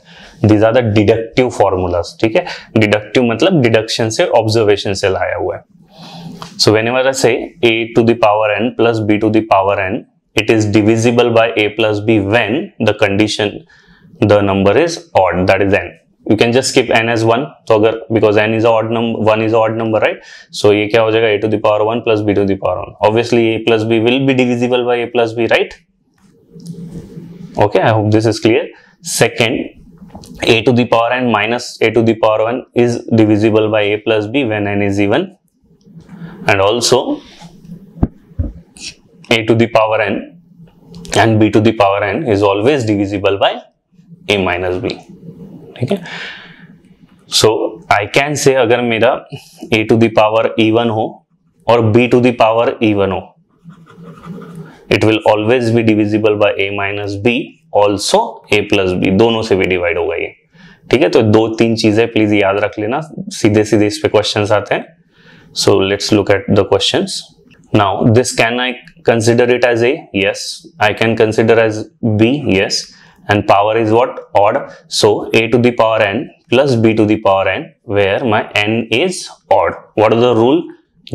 These are the deductive formulas. ठीक है, deductive मतलब deduction से, observation से लाया हुआ है. So whenever I say a to the power n plus b to the power n, it is divisible by a plus b when the condition, the number is odd, that is n. You can just skip n as 1. तो अगर because n is a odd number, 1 is a odd number, right? So ये क्या हो जाएगा? a to the power 1 plus b to the power 1. Obviously a plus b will be divisible by a plus b, right? Okay, I hope this is clear. Second, a to the power n minus a to the power 1 is divisible by a plus b when n is even, and also a to the power n and b to the power n is always divisible by a minus b. ठीक है, so I can से अगर मेरा a to the power even हो और b to the power even हो, it will always be divisible by a minus b, also a plus b, दोनों से भी डिवाइड होगा ये. ठीक है, तो 2-3 चीजें प्लीज याद रख लेना, सीधे सीधे इस पे क्वेश्चंस आते हैं. So let's look at the questions. Now this can I consider it as a? yes. I can consider as b? yes. And power is what? odd. So a to the power n plus b to the power n, where my n is odd. What is the rule?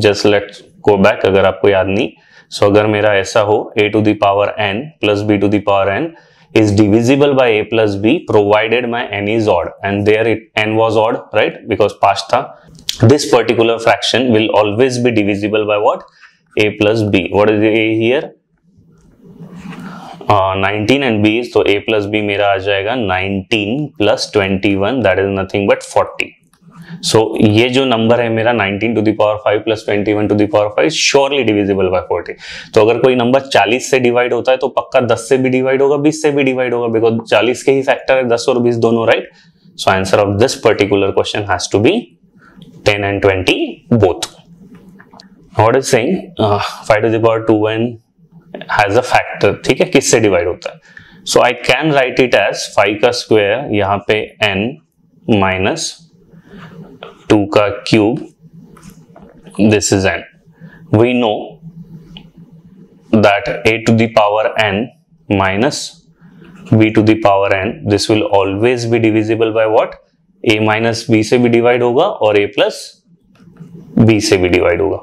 Just let's go back अगर आपको याद नहीं. So अगर मेरा ऐसा हो a to the power n plus b to the power n is divisible by a plus b provided my n is odd, and there n was odd, right? Because past था. This particular fraction will always be divisible by what? a plus b. What is the a here? 19 and b is, तो a plus b मेरा आ जाएगा 19 plus 21, that is nothing but 40. So ये जो number है मेरा 19 to the power 5 plus 21 to the power 5 is surely divisible by 40. तो अगर कोई नंबर 40 से डिवाइड होता है तो पक्का 10 से भी डिवाइड होगा, 20 से भी डिवाइड होगा, बिकॉज 40 के ही फैक्टर है 10 और 20 दोनों, right? So answer of this particular question has to be 10 and 20 both. What is saying 5 to the power 2n has a factor, ठीक है, किससे डिवाइड होता है? So I can write it as 5 का स्क्वायर, यहाँ पे n माइनस 2 का cube, this is n. We know that a to the power n minus b to the power n, this will always be divisible by what? a minus b से भी divide होगा और a plus b से भी divide होगा,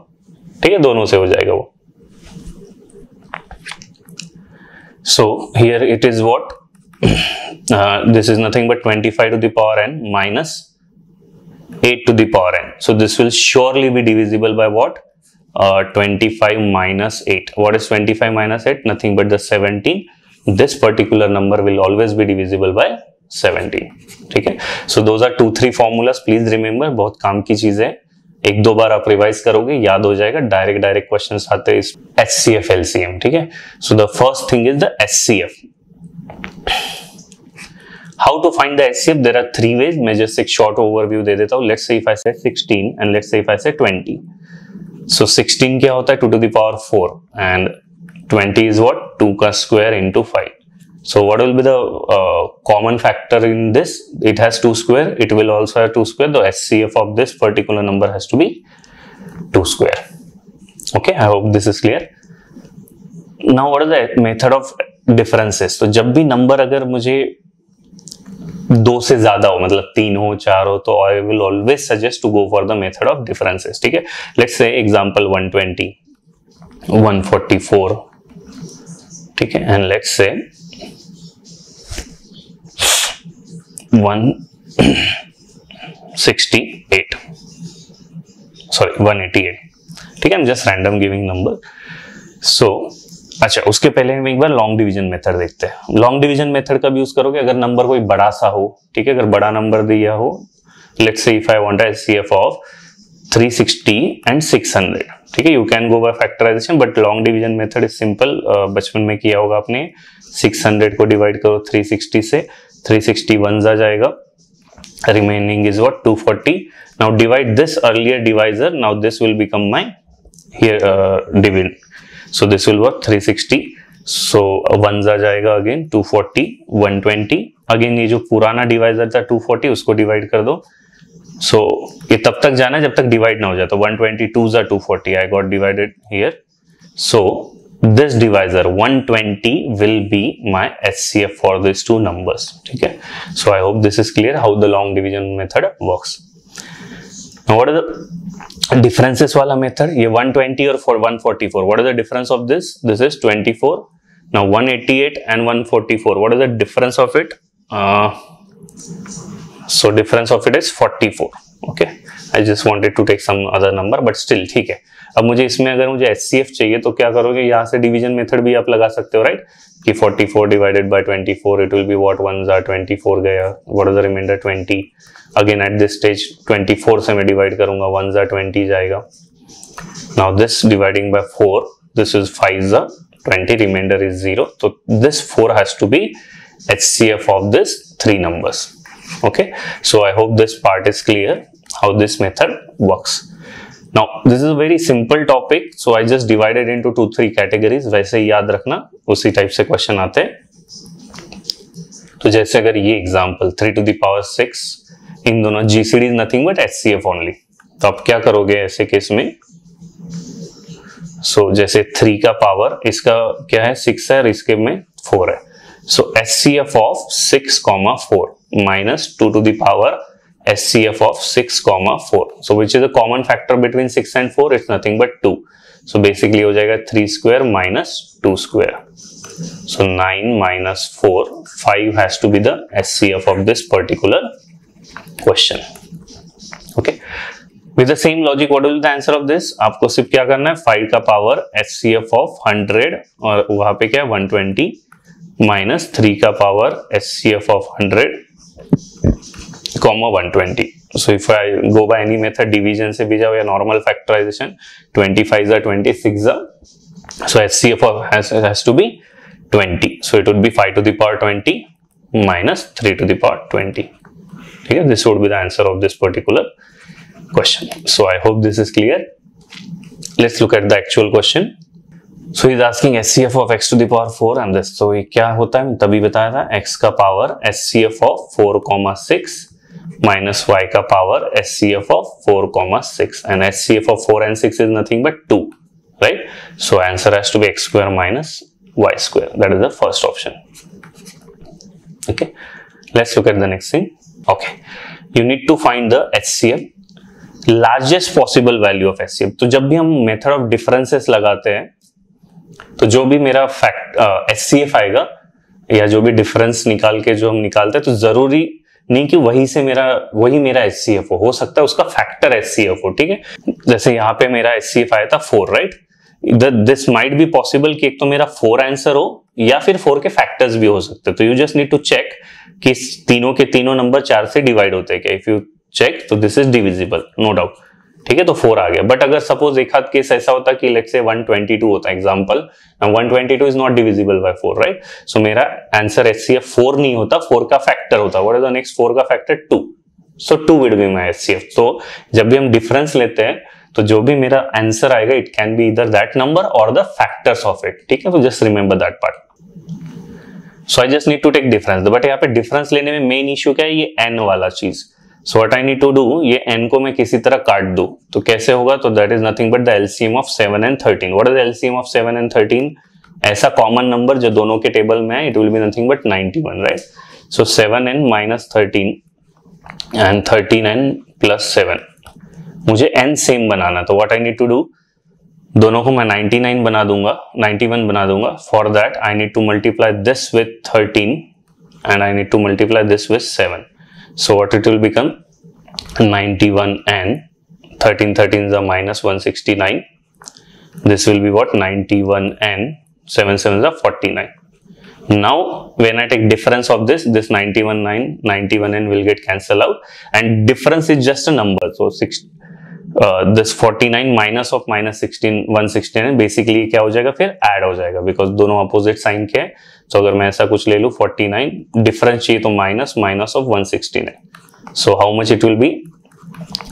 ठीक है, दोनों से हो जाएगा वो. So here it is what? This is nothing but 25 to the power n minus 8 to the power n. So this will surely be divisible by what? 25 minus 8. What is 25 minus 8? Nothing but the 17. This particular number will always be divisible by 17. ठीक है? So those are 2-3 formulas. Please remember, बहुत काम की चीज है. एक दो बार आप रिवाइज करोगे याद हो जाएगा. डायरेक्ट क्वेश्चंस आते हैं इस HCF LCM, ठीक है. सो the first thing is the HCF. How to find the HCF? There are 3 ways. मैं जस्ट एक शॉर्ट ओवरव्यू दे देता हूं. Let's say if I say 16 and let's say if I say 20. सो 16 क्या होता है? 2 to the power 4 and 20 is what? 2 का square into 5. So what will be the common factor in this? It has 2 square. It will also have 2 square. The HCF of this particular number has to be 2 square. Okay, I hope this is clear. Now what is the method of differences? तो जब भी number अगर मुझे 2 से ज्यादा हो, मतलब 3 हो 4 हो, तो I will always suggest to go for the method of differences. ठीक है. Let's say example 120, 144. ठीक है, and let's say 168, sorry 188. ठीक है, I'm just random giving number. So अच्छा, उसके पहले हम एक बार लॉन्ग डिवीजन मेथड देखते हैं. लॉन्ग डिवीजन मेथड कब यूज करोगे? अगर नंबर कोई बड़ा सा हो, ठीक है, अगर बड़ा नंबर दिया हो, let's say if I want HCF of 360 and 600, ठीक है, you can go by factorisation, but long division method is simple. बचपन में किया होगा आपने. 600 को डिवाइड करो 360 से, 360 1 आ जाएगा, remaining is what? 240. Now divide this earlier divisor. Now this will become my here dividend. So this will work 360. So 1 आ जाएगा again 240, 120. Again ये जो पुराना डिवाइजर था 240 उसको डिवाइड कर दो. So ये तब तक जाना है जब तक डिवाइड ना हो जाए. तो 122 are 240. I got divided here. So this divisor 120 will be my HCF for these two numbers. ठीक है. So I hope this is clear how the long division method works. Now what is the differences वाला method? ये 120 और 144. What is the difference of this? This is 24. Now 188 and 144. What is the difference of it? So difference of it is 44. Okay. I just wanted to take some other number, but still ठीक है. अब मुझे इसमें अगर मुझे HCF चाहिए तो क्या करोगे? यहाँ से डिवीजन मेथड भी आप लगा सकते हो, राइट? कि 44 divided by 24 it will be what? 1 are 24 गया. What is the remainder? 20. Again at this stage 24 से मैं डिवाइड करूंगा, 1 are 20 जाएगा. Now this dividing by 4, this is 5 are 20, remainder is 0. तो this 4 has to be HCF of this 3 numbers. Okay, so I hope this part is clear how this method works. Now this is a very simple topic, so I just divided into 2-3 categories. वैसे ही याद रखना, उसी type से question आते हैं. तो जैसे अगर ये एग्जांपल 3 to the power 6, इन दोनों GCD is nothing but HCF only. तो आप क्या करोगे ऐसे केस में? So जैसे 3 का पावर, इसका क्या है? 6 है और इसके में 4 है. So HCF of 6, 4 minus 2 to the power HCF of 6, 4. So which is a common factor between 6 and 4? It's nothing but 2. So basically हो जाएगा 3 square minus 2 square. So 9 minus 4, 5 has to be the HCF of this particular question. Okay. With the same logic, what will be the answer of this? आपको सिर्फ क्या करना है, 5 का power HCF of 100 और वहां पे क्या है 120 माइनस 3 का power HCF of 100 comma 120. So if I go by any method, division से भी जाओ या normal factorization, 25 are 26 are, so HCF of has to be 20. So it would be 5 to the power 20 minus 3 to the power 20. Okay, this would be the answer of this particular question. So I hope this is clear. Let's look at the actual question. So he's asking HCF of x to the power 4 and this. So ये क्या होता है, तभी बताया था, x का power HCF of 4,6 minus y का power HCF of 4,6 and HCF of 4 and 6 is nothing but 2, right? So answer has to be x square minus y square. That is the first option. Okay, let's look at the next thing. Okay, you need to find the HCF, largest possible value of HCF. तो जब भी हम method of differences लगाते हैं तो जो भी मेरा HCF आएगा या जो भी डिफरेंस निकाल के जो हम निकालते हैं, तो जरूरी नहीं कि वही मेरा HCF हो सकता है उसका फैक्टर HCF हो. ठीक है, जैसे यहाँ पे मेरा HCF आया था 4, right? This might be possible कि एक तो मेरा 4 आंसर हो या फिर 4 के फैक्टर्स भी हो सकते हैं. तो you just need to check कि तीनों के तीनों नंबर 4 से डिवाइड होते हैं क्या. इफ यू चेक तो this is divisible, no doubt. ठीक है, तो 4 आ गया. बट अगर सपोज एक आध केस ऐसा होता कि लेट्स से 122 होता है example, 122 is not divisible by 4, right? So मेरा आंसर HCF 4 नहीं होता, 4 का फैक्टर होता. व्हाट इज द नेक्स्ट 4 का factor? 2. So 2 will be my HCF. तो जब भी हम डिफरेंस लेते हैं तो जो भी मेरा आंसर आएगा इट कैन बी इधर दैट नंबर और द फैक्टर्स ऑफ इट. ठीक है, तो just remember that part. So I just need to take difference. But यहाँ पे डिफरेंस लेने में मेन इश्यू क्या है, ये n वाला चीज. So what I need to do, ये n को मैं किसी तरह काट दूं तो कैसे होगा, तो that is nothing but the LCM of 7 and 13. What is the LCM of 7 and 13? ऐसा कॉमन नंबर जो दोनों के टेबल में है, it will be nothing but 91, right? So 7n minus 13 and 13n plus 7. मुझे n सेम बनाना, तो what I need to do, दोनों को मैं 99 बना दूंगा, 91 बना दूंगा. For that I need to multiply this with 13 and I need to multiply this with 7. So what it will become, 91 and 13 13s are minus 169. This will be what, 91 and 7 7s are 49. Now when I take difference of this 91 and will get cancelled out, and difference is just a number. So this 49 minus of minus 16 169 basically क्या हो जाएगा, फिर add हो जाएगा because दोनों opposite sign के हैं. तो अगर मैं ऐसा कुछ ले लूं 49 डिफरेंस चाहिए तो minus of 169. So how much it will B,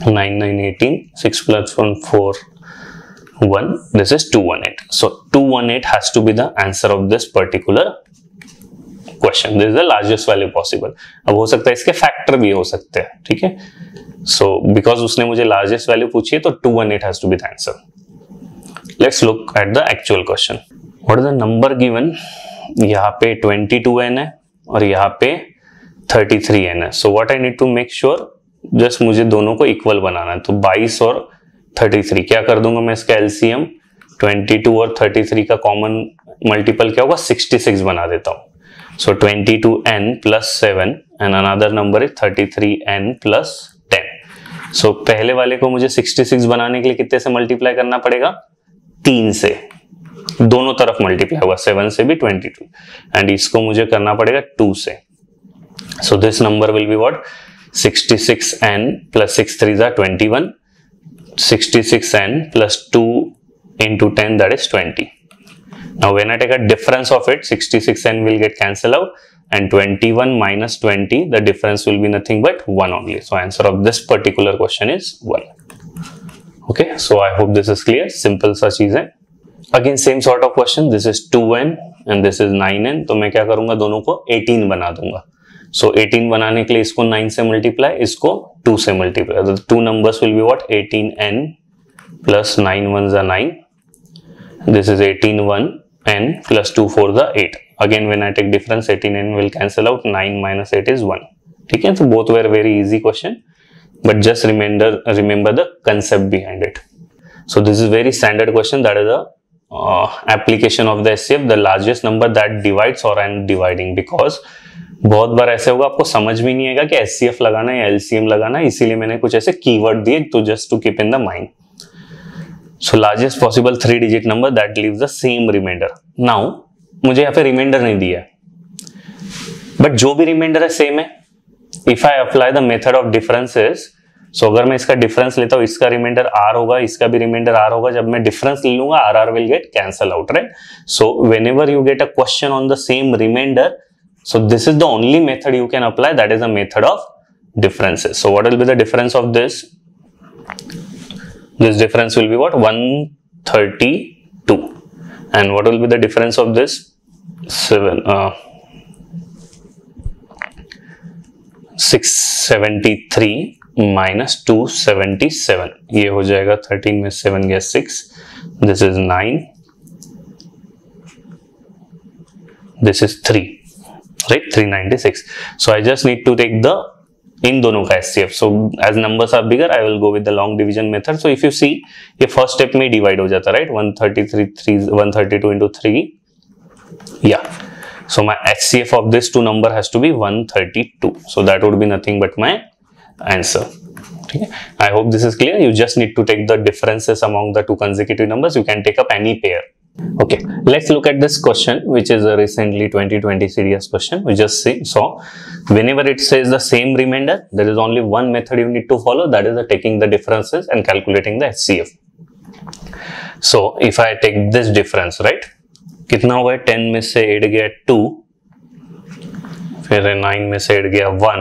9918 6 plus 1 4 1. This is 218. So 218 has to be the answer of this particular question. This is the largest value possible. अब हो सकता है इसके फैक्टर भी हो सकते हैं. ठीक है, सो बिकॉज उसने मुझे लार्जेस्ट वैल्यू पूछी है तो 218 has to be the answer. Let's look at the actual question. What is the number given? यहाँ पे 22n है और यहाँ पे 33n है. So what I need to make sure, just मुझे दोनों को इक्वल बनाना है. तो 22 और 33 क्या कर दूंगा मैं, इसका LCM 22 और 33 का कॉमन मल्टीपल क्या होगा, 66 बना देता हूँ. So 22n plus 7 and another number is 33n plus 10. So पहले वाले को मुझे 66 बनाने के लिए कितने से मल्टीप्लाई करना पड़ेगा, 3 से. दोनों तरफ मल्टीप्लाई होगा, 7 से भी 22, एंड इसको मुझे करना पड़ेगा 2 से. So this number will be what, 66n plus 6 3s are 21, 66n plus 2 into 10, that is 20. Now when I take a difference of it, 66n will get cancelled out and 21 minus 20, the difference will be nothing but 1 only. So answer of this particular question is 1. Okay, so I hope this is clear. Simple सा चीज है. Again same sort of question, this is 2n and this is 9n. तो मैं क्या करूंगा, दोनों को 18 बना दूंगा. So 18 बनाने के लिए इसको 9 से मल्टीप्लाई, इसको 2 से multiply. The two numbers will be what, 18n plus 9 1s are 9. This is 18 1n plus 2 4s are 8. Again when I take difference, 18n will cancel out, 9 minus 8 is 1. ठीक है, so both were very easy question, but just remember the concept behind it. So this is very standard question, that is a application of the HCF, the largest number that divides or and dividing, because बहुत बार ऐसे होगा आपको समझ भी नहीं आएगा कि HCF लगाना है या LCM लगाना है, इसीलिए मैंने कुछ ऐसे कीवर्ड दिए तो just to keep in the mind. So largest possible 3 digit number that leaves the same remainder. Now मुझे यहाँ पे रिमाइंडर नहीं दिया है, बट जो भी रिमाइंडर है सेम है. If I apply the method of differences, so अगर मैं इसका डिफरेंस लेता हूँ, इसका रिमाइंडर R होगा, इसका भी रिमाइंडर R होगा. जब मैं डिफरेंस ले लूंगा RR will get cancel out, right? So whenever you get a question on the same remainder, so this is the only method you can apply, that is the method of differences. So what will be the difference of this? This difference will be what? 132. And what will be the difference of this? 673 minus 277. ये हो जाएगा 13 में 7 गया 6. This is 9. This is 3. Right, 396. So I just need to take the इन दोनों का HCF. So as numbers are bigger, I will go with the long division method. So if you see, ये first step में divide हो जाता, right? 132 into 3. Yeah. So my HCF of this two number has to be 132. So that would be nothing but my answer. Okay. I hope this is clear. You just need to take the differences among the two consecutive numbers. You can take up any pair. Okay, let's look at this question, which is a recently 2020 serious question. We just saw whenever it says the same remainder, there is only one method you need to follow, that is the taking the differences and calculating the HCF. So if I take this difference, right, कितना हुआ है? 10 में से 8 गया 2, फिर 9 में से 8 गया 1,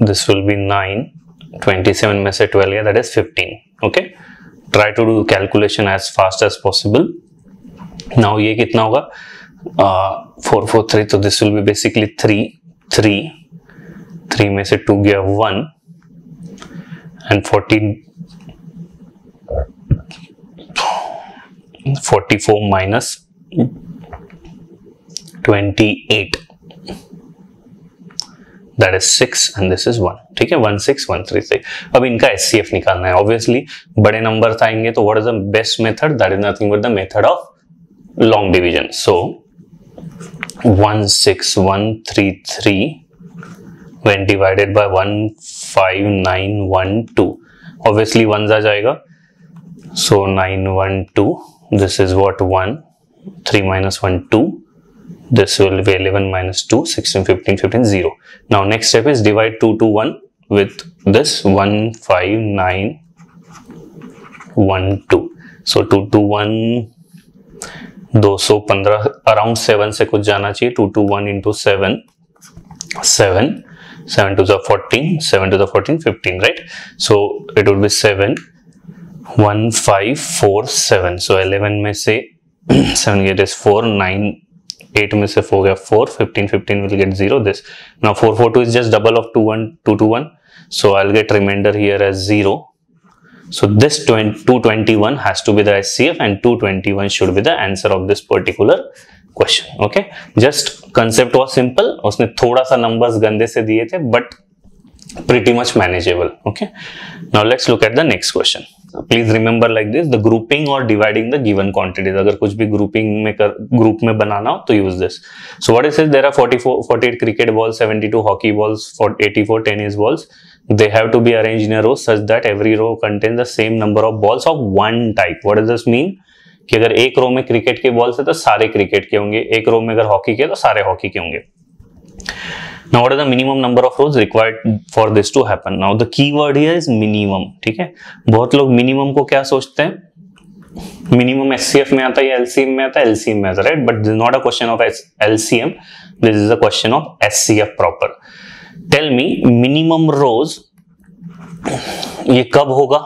this will be 9, 27 में से 12 गया, that is 15. Okay, try to do calculation as fast as possible. Now ये कितना होगा? 4 4 3, तो this will be basically 3 में से 2 गया 1 and 44 minus 28, that is 6 and this is 1. ठीक है, 16133. अब इनका HCF निकालना है. ऑब्वियसली बड़े नंबर आएंगे तो what is the best method? That is nothing but the method of long division. So 16133 when divided by 15912, obviously ones आ जाएगा. So 912, this is what 1, 3 minus 1 2. This will be 11 minus 2, 16, 15, 15, 0. Now next step is divide 2 to 1 with this 15912. So 2 to 1, 215, around 7 से कुछ जाना चाहिए. 2 to 1 into 7, 7 to the 14, 7 to the 14, 15, right? So it would be 7, 1547. So 11 में से 7 get is 4, 9, 8 में से 4 गया 4, 15 will get 0. This now 442 is just double of 2 to 1, so I'll get remainder here as 0. So this 221 has to be the HCF and 221 should be the answer of this particular question. Okay, just concept was simple. उसने थोड़ा सा numbers गंदे से दिए थे but pretty much manageable. Okay, now let's look at the next question. Please remember like this, the grouping or dividing the given quantities. अगर कुछ भी grouping में group में बनाना हो तो use this. So what it says, there are 48 cricket balls, 72 hockey balls, 84 tennis balls. They have to be arranged in a row such that every row contains the same number of balls of one type. What does this mean? कि अगर एक रो में cricket के balls है तो सारे cricket के होंगे, एक रो में अगर हॉकी के तो सारे हॉकी के होंगे. Now what is the minimum number of rows required for this to happen? Now the keyword here is minimum. ठीक है, बहुत लोग minimum को क्या सोचते हैं? Minimum HCF में आता है या LCM में आता है? LCM में आता है, right? But this is not a question of LCM. This is a question of HCF proper. Tell me minimum rows ये कब होगा?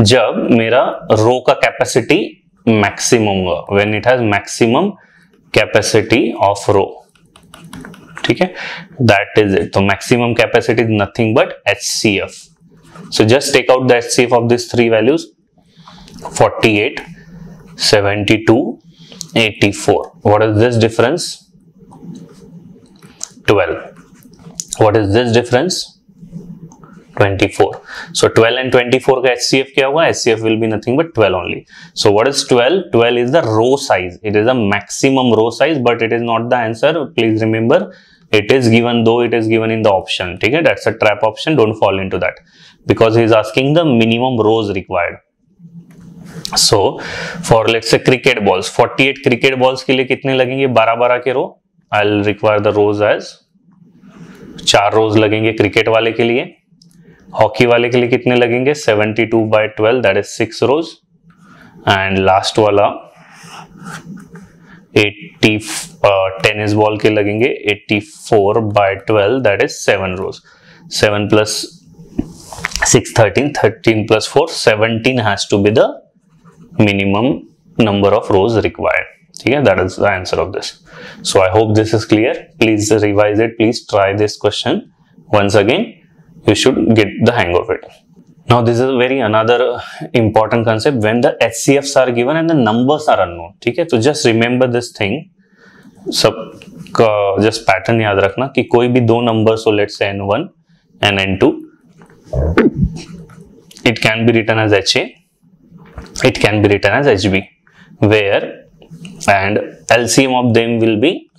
जब मेरा रो का कैपेसिटी मैक्सिमम होगा. When it has maximum capacity of row. ठीक है, that is it. तो maximum capacity is nothing but HCF. So just take out the HCF of these three values: 48, 72, 84. What is this difference? 12. What is this difference? 24. So 12 and 24 का HCF क्या होगा? HCF will be nothing but 12 only. So what is 12? 12 is the row size. It is a maximum row size, but it is not the answer. Please remember, it is given, though it is given in the option. ठीक है? That's a trap option. Don't fall into that because he is asking the minimum rows required. So for let's say cricket balls, 48 cricket balls के लिए कितने लगेंगे? 12-12 के रो. I'll require the rows as 4 रोज लगेंगे cricket वाले के लिए. हॉकी वाले के लिए कितने लगेंगे? 72/12, that is 6 rows. And last वाला 80 टेनिस बॉल के लगेंगे 84/12, that is 7 rows. 7 plus 6 13, 13 plus 4 17 has to be the minimum number of rows required. ठीक है, that is the answer of this. So I hope this is clear. Please revise it. Please try this question once again. You should get the hang of it. Now this is very another important concept when the HCFs are given and the numbers are unknown. ठीक है, तो just remember this thing. सब का just pattern याद रखना कि कोई भी दो numbers हो, let's say N1 and N2, it can be written as HA, it can be written as HB, where and LCM of them will be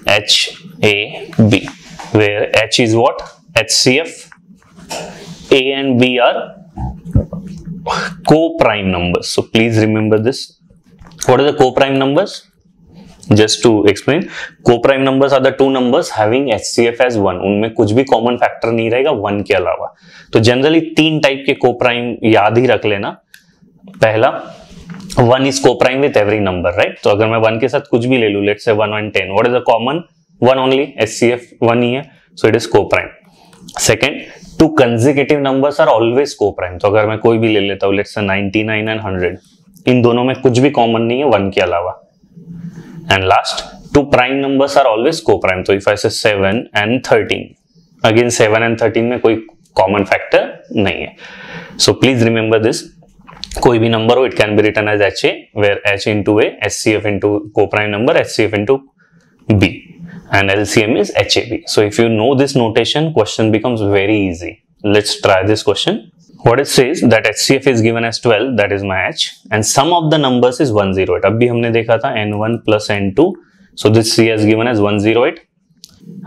HAB, where H is what? HCF. A and B are co-prime numbers. So please remember this. What are the co-prime numbers? Just to explain, co-prime numbers are the two numbers having HCF as 1. उनमें कुछ भी common factor नहीं रहेगा 1 के अलावा. तो generally 3 type के co-prime याद ही रख लेना. पहला, 1 is co-prime with every number, right? तो अगर मैं 1 के साथ कुछ भी ले लूं, let's say 1 and 10, what is the common? 1 only, HCF 1 ही है, so it is co-prime. Second, 2 consecutive numbers are always co-prime. तो अगर मैं कोई भी ले लेता हूँ, let's say 99 and 100, इन दोनों में कुछ भी common नहीं है 1 के अलावा. And last, 2 prime numbers are always co-prime. तो if I say 7 and 13, again 7 and 13 में कोई common factor नहीं है. So please remember this. कोई भी number हो, it can be written as HA, where H into A, HCF into co-prime number, HCF into B, and LCM is HAB. So if you know this notation, question becomes very easy. Let's try this question. What it says that HCF is given as 12, that is my H, and sum of the numbers is 108. अभी हमने देखा था N1 plus N2, so this C is given as 108.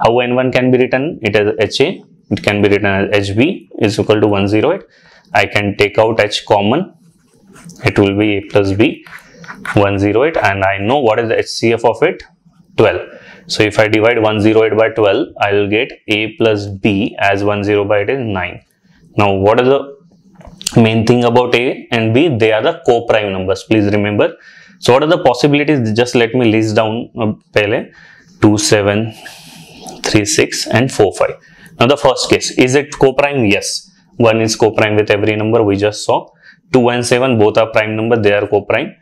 How N1 can be written? It is HA. It can be written as HB is equal to 108. I can take out H common. It will be A plus B, 108, and I know what is the HCF of it? 12. So if I divide 108 by 12, I will get A plus B as 108 by it is 9. Now what is the main thing about A and B? They are the co-prime numbers. Please remember. So what are the possibilities? Just let me list down pehle 2, 7, 3, 6 and 4, 5. Now the first case, is it co-prime? Yes. 1 is co-prime with every number we just saw. 2 and 7 both are prime number, they are co-prime.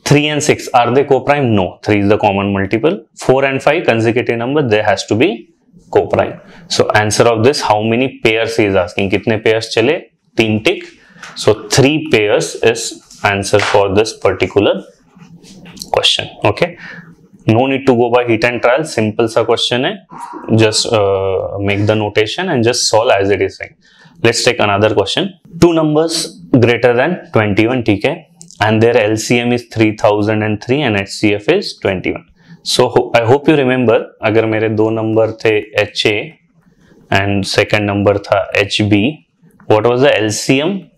3 and 6, are they co-prime? No, 3 is the common multiple. 4 and 5 consecutive number, there has to be co-prime. So answer of this, how many pairs he is asking? Kitne pairs chale? 3 tick. So 3 pairs is answer for this particular question. Okay, no need to go by hit and trial, simple sa question hai. Just make the notation and just solve as it is saying. Let's take another question. 2 numbers greater than 21, ठीक है, and their LCM is 3003 and HCF is 21. So I hope you remember, अगर मेरे दो number थे HA and second number था HB, what was the LCM?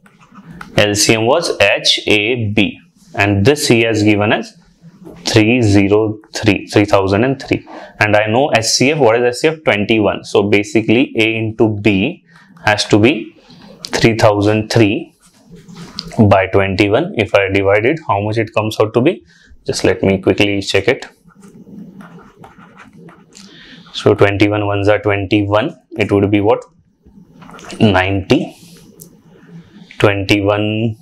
LCM was HAB, and this he has given as 3003, and I know HCF. What is HCF? 21. So basically A into B has to be 3003 by 21. If I divide it, how much it comes out to be? Just let me quickly check it. So 21 ones are 21. It would be what? 90. 21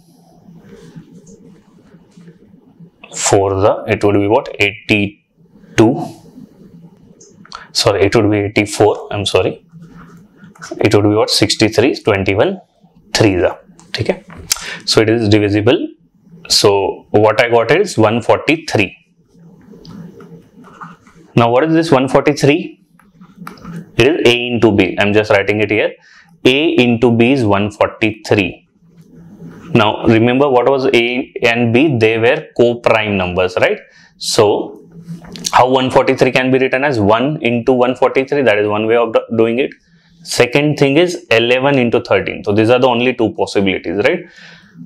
for the, it would be what? 82. Sorry, it would be 84. I'm sorry. It would be what? 63. 21 3 the. Okay. So it is divisible. So what I got is 143. Now what is this 143? It is A into B. I'm just writing it here. A into B is 143. Now remember what was A and B? They were co-prime numbers, right? So how 143 can be written as 1 into 143? That is one way of doing it. Second thing is 11 into 13. So these are the only two possibilities, right?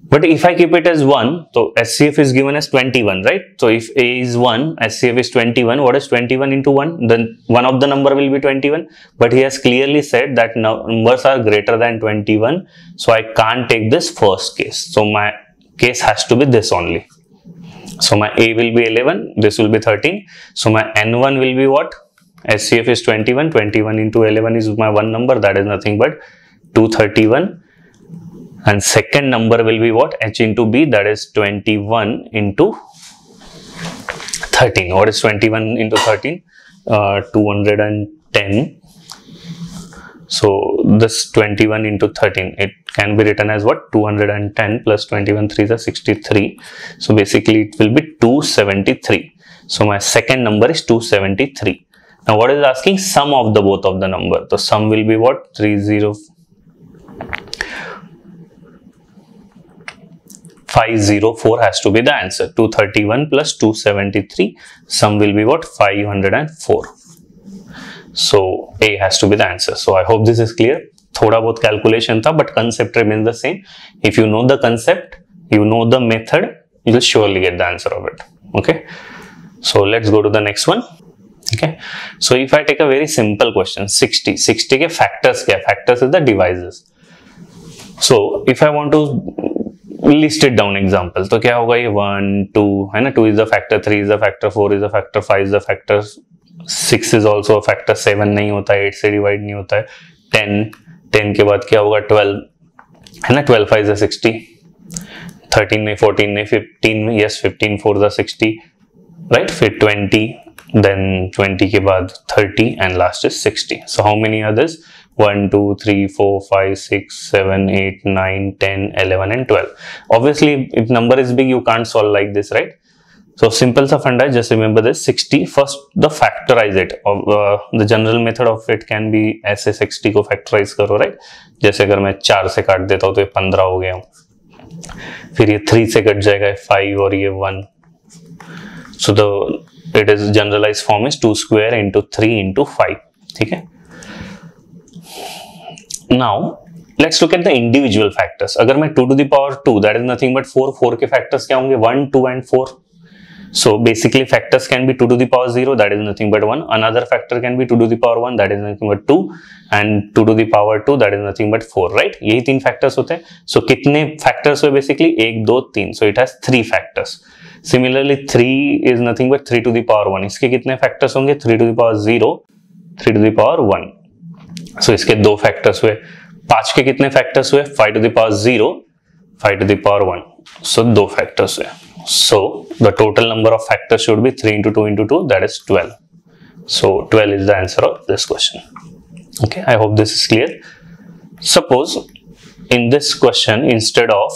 But if I keep it as 1, so SCF is given as 21, right? So if A is 1, SCF is 21. What is 21 into 1? Then one of the number will be 21. But he has clearly said that numbers are greater than 21. So I can't take this first case. So my case has to be this only. So my A will be 11. This will be 13. So my N1 will be what? SCF is 21. 21 into 11 is my one number. That is nothing but 231. And second number will be what? H into B, that is 21 into 13. What is 21 into 13? 210. So this 21 into 13, it can be written as what? 210 plus 21, 3 is 63. So basically it will be 273. So my second number is 273. Now what is asking? Sum of the both of the number. The sum will be what? 504 has to be the answer. 231 plus 273. Sum will be what? 504. So A has to be the answer. So I hope this is clear. Thoda bahut calculation tha, but concept remains the same. If you know the concept, you know the method, you will surely get the answer of it. Okay. So let's go to the next one. Okay. So if I take a very simple question, 60 के factors क्या? Factors is the divisors. So if I want to list it down example, तो क्या होगा ये 1, 2 है ना, 2 is the factor, 3 is the factor, 4 is the factor, 5 is the factor, 6 is also a factor, 7 नहीं होता है, 8 से डिवाइड नहीं होता है, 10 के बाद क्या होगा 12 है ना, 12 5 is 60, 13 नहीं, 14 नहीं, 15 में, yes 15 4 is 60, right? फिर 20, then 20 के बाद 30 and last is 60. So how many are this? 1, 2, 3, 4, 5, 6, 7, 8, 9, 10, 11 and 12. Obviously, if number is big, you can't solve like this, right? So simple sa funda, just remember this 60. First, the factorize it. The general method of it can be ऐसे 60 को factorize करो, right? जैसे अगर मैं 4 से काट देता हूँ तो ये 15 हो गया, फिर ये 3 से कट जाएगा 5 और ये 1. So it is generalized form is 2 square into 3 into 5. ठीक है? Now let's look at the individual factors. अगर मैं 2 to the power 2, that is nothing but 4 के factors क्या होंगे? 1, 2 and 4. So basically factors can be 2 to the power 0, that is nothing but 1. Another factor can be 2 to the power 1, that is nothing but 2. And 2 to the power 2, that is nothing but 4, right? यही 3 factors होते हैं. So कितने factors हुए basically? 1, 2, 3. So it has 3 factors. Similarly 3 is nothing but 3 to the power 1. इसके कितने factors होंगे? 3 to the power 0, 3 to the power 1. So इसके 2 factors हुए. 5 के कितने factors हुए? 5 to the power 0, 5 to the power 1. So 2 factors हुए. So the total number of factors should be 3 into 2 into 2, that is 12. So 12 is the answer of this question. Okay, I hope this is clear. Suppose in this question, instead of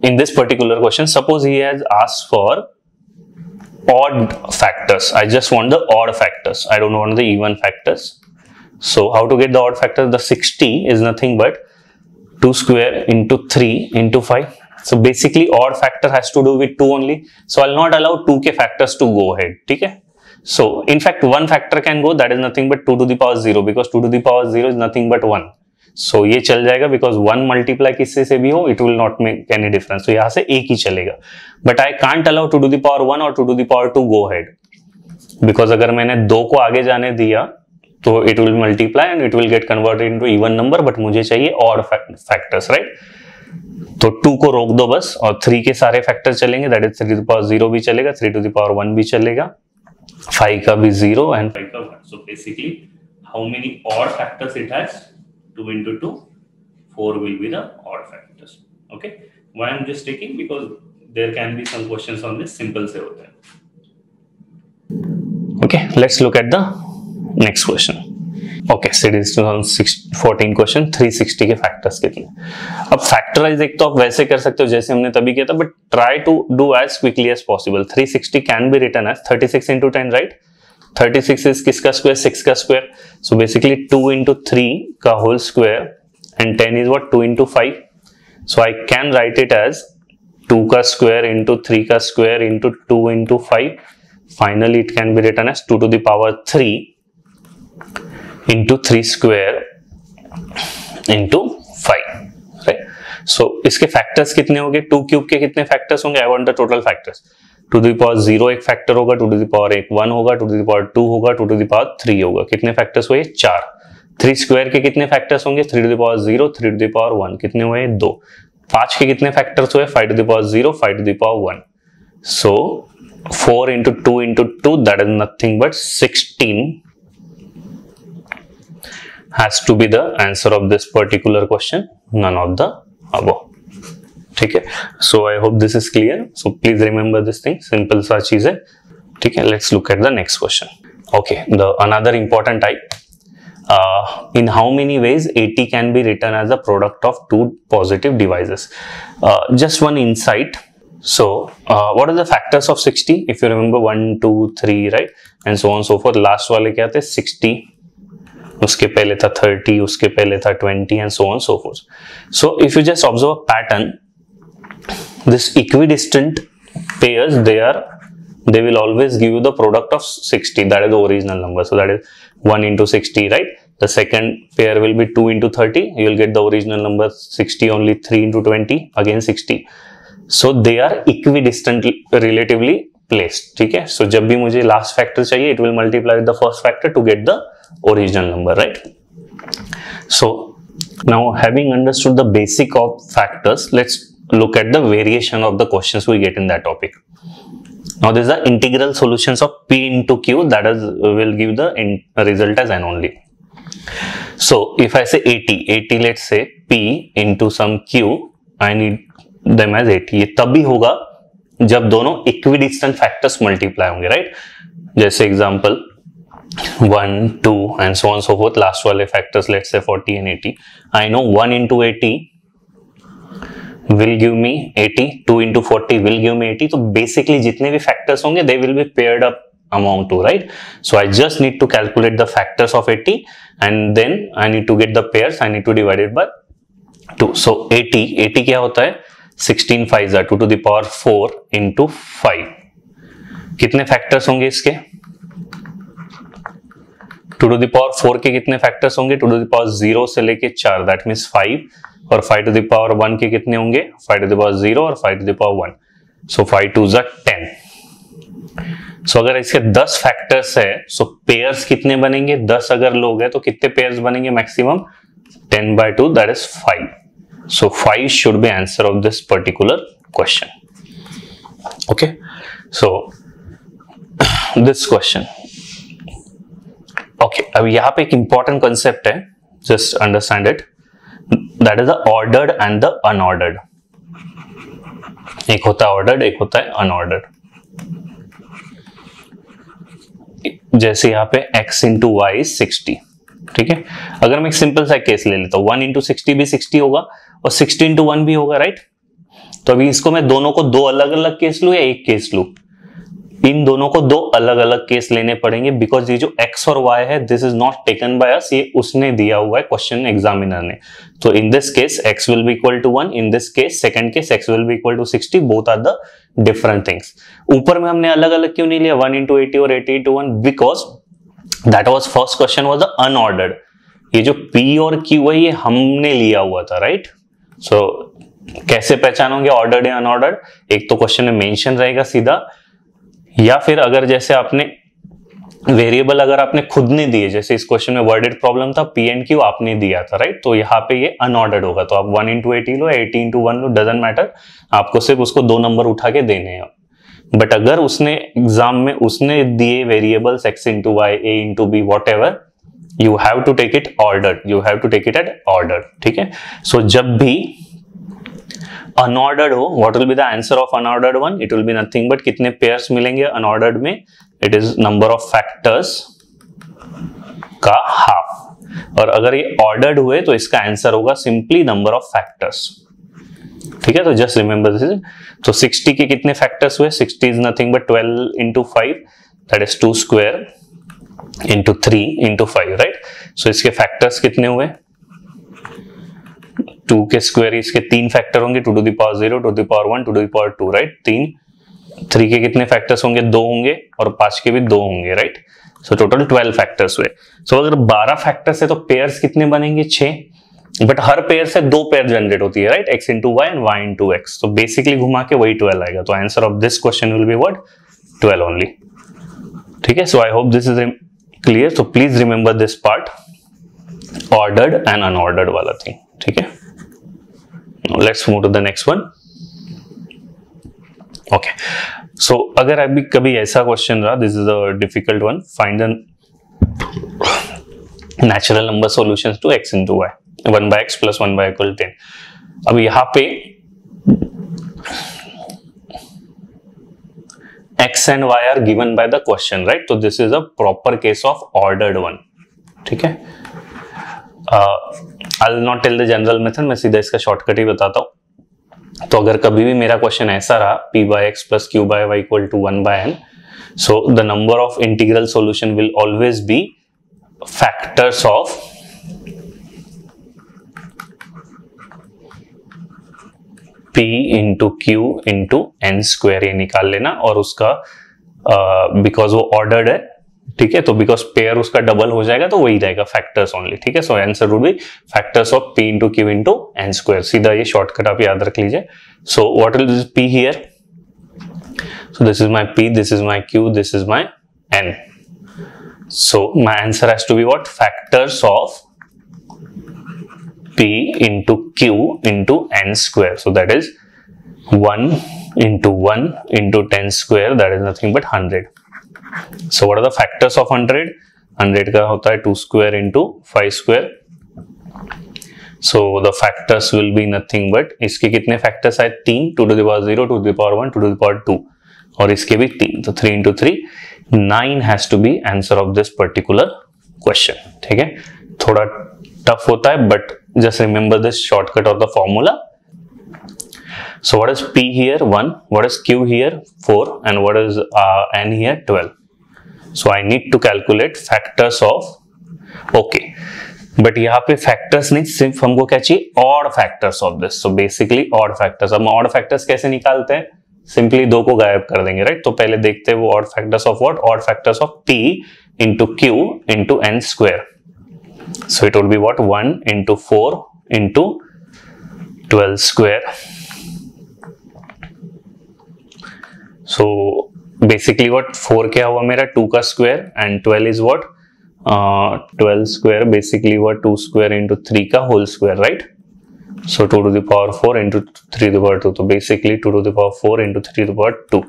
in this particular question, suppose he has asked for odd factors. I just want the odd factors. I don't want the even factors. So how to get the odd factors? The 60 is nothing but 2 square into 3 into 5. So basically odd factor has to do with 2 only. So I'll not allow 2 के factors to go ahead. ठीक है? So in fact one factor can go, that is nothing but 2 to the power 0, because 2 to the power 0 is nothing but 1. So ये चल जाएगा because 1 multiply किससे से भी हो, it will not make any difference. So यहाँ से एक ही चलेगा. But I can't allow 2 to the power 1 or 2 to the power 2 go ahead. Because अगर मैंने 2 को आगे जाने दिया तो it will multiply and it will get converted into even number, but मुझे चाहिए odd factors, right? तो 2 को रोक दो बस और 3 के सारे फैक्टर चलेंगे, that is 3 to the power 0 भी चलेगा, 3 टू द पावर 1 भी चलेगा, 5 का भी 0 एंड 5 का 1. So basically how many odd factors it has? 2 into 2, 4 will be the odd factors. Okay, why I'm just taking, because there can be some questions on this, simple से होता है. Okay, let's look at the next question. Okay, series 2014 question 360 के factors कितने? अब factorise एक तो आप वैसे कर सकते हो जैसे हमने तभी किया था, but try to do as quickly as possible. 360 can be written as 36 into 10, right? 36 is किसका स्क्वायर, 6 का स्क्वायर, सो बेसिकली 2 into 3 का whole square and 10 is what, 2 into 5, so I can write it as 2 का square into 3 का square into 2 into 5, finally it can be written as 2 to the power 3 into 3 square into 5, right? So इसके factors कितने होंगे, 2 cube के कितने factors होंगे, I want the total factors. 2 to the power 0 एक factor होगा, 2 to the power 1 होगा, 2 to the power 2 होगा, 2 to the power 3 होगा, कितने फैक्टर्स हुए, 4। 3 स्क्वायर के कितने फैक्टर्स होंगे, 3 to the power 0, 3 to the power 1, कितने हुए, 2। 5 के कितने फैक्टर्स हुए, 5 to the power 0, 5 to the power 1, so 4 into 2 into 2, that is nothing but 16 has to be the answer of this particular question, none of the above, ठीक है। so I hope this is clear, so please remember this thing, simple सा चीज है, ठीक है। let's look at the next question, okay, the another important type, in how many ways 80 can be written as a product of two positive divisors, just one insight, so what are the factors of 60, if you remember 1 2 3, right, and so on so forth, last वाले क्या थे, 60, उसके पहले था 30, उसके पहले था 20 and so on so forth, so if you just observe a pattern, this equidistant pairs, they will always give you the product of 60, that is the original number, so that is 1 into 60, right? The second pair will be 2 into 30, you will get the original number 60 only, 3 into 20 again 60, so they are equidistant relatively placed, ठीक है। so जब भी मुझे last factor चाहिए, it will multiply with the first factor to get the original number, right? so now having understood the basic of factors, let's look at the variation of the questions we get in that topic. Now this is the integral solutions of p into q, that is will give the result as n only. So if I say 80, let's say p into some q, I need them as 80, ये तब भी होगा जब दोनों equidistant factors multiply होंगे, right? जैसे example 1 2 and so on so forth, last वाले factors let's say 40 and 80, I know 1 into 80 will give me 80, 2 into 40 will give me 80, तो basically जितने भी factors होंगे they will be paired up among two, right? so I just need to calculate the factors of 80 and then I need to get the pairs, I need to divide it by 2, so 80 क्या होता है, 16 5s are 2 to the power 4 into 5, कितने factors होंगे इसके, 2 to the power 4 के कितने factors होंगे, 2 to the power 0 से लेके 4, that means 5, और 5 to the power 1 के कितने होंगे, 5 to the power 0 और 5 to the power 1, so 5 2s are 10, so अगर इसके 10 फैक्टर्स है, so पेयर्स कितने बनेंगे, 10 अगर लोग हैं तो कितने पेयर्स बनेंगे maximum, 10 by 2, that is 5, so 5 should be answer of this particular question, okay? so this question, okay, अब यहाँ पे एक important concept है, just understand it, that is the ordered and the unordered, एक होता है ordered, एक होता है unordered, जैसे यहाँ पे x into y is 60, ठीक है। अगर मैं एक सिंपल सा केस ले लेता हूँ, 1 into 60 भी 60 होगा और 60 into 1 भी होगा, राइट? तो अभी इसको मैं दोनों को दो अलग अलग केस लूं या एक केस लूं, इन दोनों को दो अलग अलग केस लेने पड़ेंगे, बिकॉज ये जो x और y है this is not taken by us, ये उसने दिया हुआ है क्वेश्चन एग्जामिनर ने, तो in this case x will be equal to 1, in this case second case x will be equal to 60, both are the different things. ऊपर में हमने अलग अलग क्यों नहीं लिया 1 into 80 और 80 into 1, because that was first question was the unordered, ये जो p और q है ये हमने लिया हुआ था, राइट? सो कैसे पहचानोगे ऑर्डर्ड या अनऑर्डर्ड, एक तो क्वेश्चन में मेंशन रहेगा सीधा, या फिर अगर जैसे आपने वेरिएबल अगर आपने खुद ने दिए, जैसे इस क्वेश्चन में वर्डेड प्रॉब्लम था p एंड q आपने दिया था, राइट? तो यहाँ पे ये अनऑर्डर्ड होगा, तो आप 1 into 80 low, 80 into 1 low, doesn't matter, आपको सिर्फ उसको दो नंबर उठा के देने हैं। बट अगर उसने एग्जाम में उसने दिए variables x into y, a into b, whatever, you have to take it ordered, you have to take it at ordered, ठीक है? So जब भी अनऑर्डर्ड हो, what will be the answer of unordered one? It will be nothing but कितने pairs मिलेंगे unordered में, it is number of factors का half, और अगर ये ऑर्डर्ड हुए तो इसका आंसर होगा सिंपली नंबर ऑफ फैक्टर्स, ठीक है? तो जस्ट रिमेंबर दिस। तो 60 के कितने फैक्टर्स हुए, 60 is nothing but 12 into 5, that is 2 square, into 3 into 5, right. So इसके फैक्टर्स कितने हुए, 2 के स्क्वायर, इसके 3 फैक्टर होंगे, 2 to the power 0, 2 to the power 1, 2 to the power 2, right. 3 के कितने फैक्टर्स होंगे, 2 होंगे, और 5 के भी 2 होंगे, राइट। सो टोटल 12 फैक्टर्स हुए। सो अगर 12 फैक्टर्स है तो पेयर्स कितने बनेंगे, 6, बट हर पेयर से 2 पेयर जनरेट होती है, right, x into y and y into x। तो बेसिकली घुमा के वही 12 आएगा। तो answer of this question will be what, 12 only, ठीक है। So I hope this is clear. So please remember this part, ordered and unordered वाला thing, ठीक है। Let's move to the next one. Okay, so अगर अभी कभी ऐसा question रहा, this is a difficult one, find the natural number solutions to x into y, 1 by x plus 1 by equal 10। अब यहां पे x and y are given by the question, right? तो this is a proper case of ordered one, ठीक है। I'll not tell the general method, मैं सीधा इसका shortcut ही बताता हूं। तो अगर कभी भी मेरा क्वेश्चन ऐसा रहा, p by x plus q by y equal to 1 by n, so the number of integral solution will always be factors of p into q into n square, ये निकाल लेना, और उसका बिकॉज वो ऑर्डर्ड है, ठीक है, तो बिकॉज पेयर उसका डबल हो जाएगा तो वही रहेगा, फैक्टर्स ओनली, ठीक है। So answer would be factors of p into q into n square. सीधा ये शॉर्टकट आप याद रख लीजिए। So what will this p here, so this is my p, this is my q, this is my n। So my answer has to be what, factors of p into q into n square, so that is 1 into 1 into 10 square, that is nothing but 100। so what are the factors of 100? 100 का होता है 2 square into 5 square, so the factors will be nothing but, इसके कितने factors आए, 3, 2 to the power 0, 2 to the power 1, 2 to the power 2, और इसके भी 3, तो 3 into 3, 9 has to be answer of this particular question, ठीक है। थोड़ा टफ होता है, but just remember this shortcut of the formula। so what is p here, 1, what is q here, 4, and what is n here, 12। so I need to calculate factors of, okay, but यहाँ पे factors नहीं, सिर्फ हमको क्या चाहिए, odd factors of this। so basically odd factors। अब odd factors कैसे निकालते हैं, सिंपली 2 को गायब कर देंगे, राइट। तो पहले देखते हैं वो odd factors of what, odd factors of p into q into n square। so it will be what, 1 into 4 into 12 square। so basically what, 4 क्या हुआ मेरा, 2 का square, and 12 is what, 12 square basically what, 2 square into 3 का whole square, right. so 2 to the power 4 into 3 to the power 2, तो basically 2 to the power 4 into 3 to the power 2,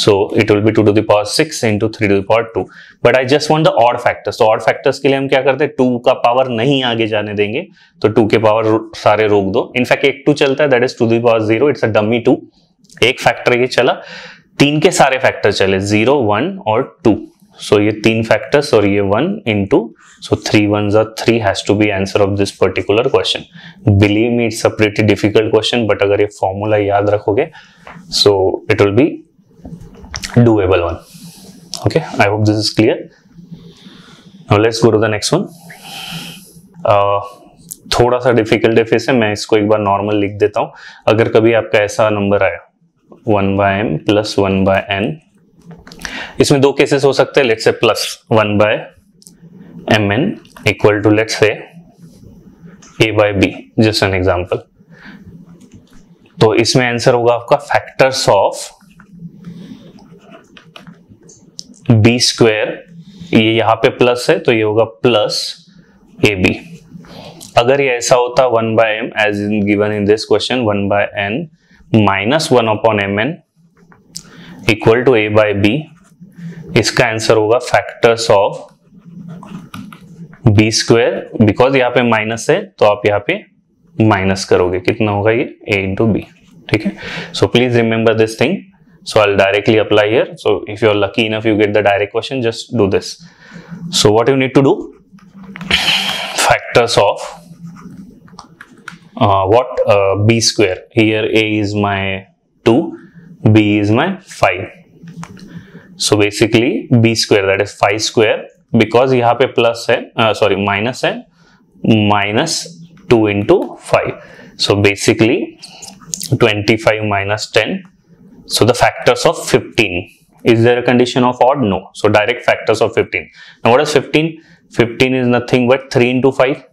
so it will be 2 to the power 6 into 3 to the power 2। but I just want the odd factors। तो odd factors के लिए हम क्या करते हैं, 2 का power नहीं आगे जाने देंगे, तो 2 के पावर सारे रोक दो। इनफैक्ट एक 2 चलता है, that is 2 to the power 0, it's a dummy 2, एक फैक्टर ये चला, 3 के सारे फैक्टर चले, 0, 1 और 2, so ये 3 फैक्टर्स और ये 1 into, so 3 ones are 3 has to be answer of this particular question। believe me, it's a pretty difficult question, but अगर ये फॉर्मूला याद रखोगे, so it will be doable one। okay, I hope this is clear। now let's go to the next one। थोड़ा सा difficult है फिर से, मैं इसको एक बार नॉर्मल लिख देता हूं। अगर कभी आपका ऐसा नंबर आया 1 by m plus 1 by n, इसमें 2 केसेस हो सकते हैं, let's say plus 1 by mn equal to let's say a by b, just an example. तो इसमें आंसर होगा आपका फैक्टर्स ऑफ b स्क्वायर, ये यहां पे प्लस है तो ये होगा प्लस ab। अगर ये ऐसा होता 1 by m as in given in this question, 1 by n minus 1 upon mn equal to a by b, इसका आंसर होगा factors of b square, because यहाँ पे माइनस है तो आप यहाँ पे माइनस करोगे, कितना होगा ये, a into b, ठीक है। So please remember this thing. So I will directly apply here. So if you are lucky enough you get the direct question, just do this. So what you need to do, factors of what, b square, here a is my 2, b is my 5, so basically b square, that is 5 square because यहाँ पे plus है, sorry minus है, -2 into 5. So basically 25 minus 10. So the factors of 15. Is there a condition of odd? No. So direct factors of 15. Now what is 15? 15 is nothing but 3 into 5.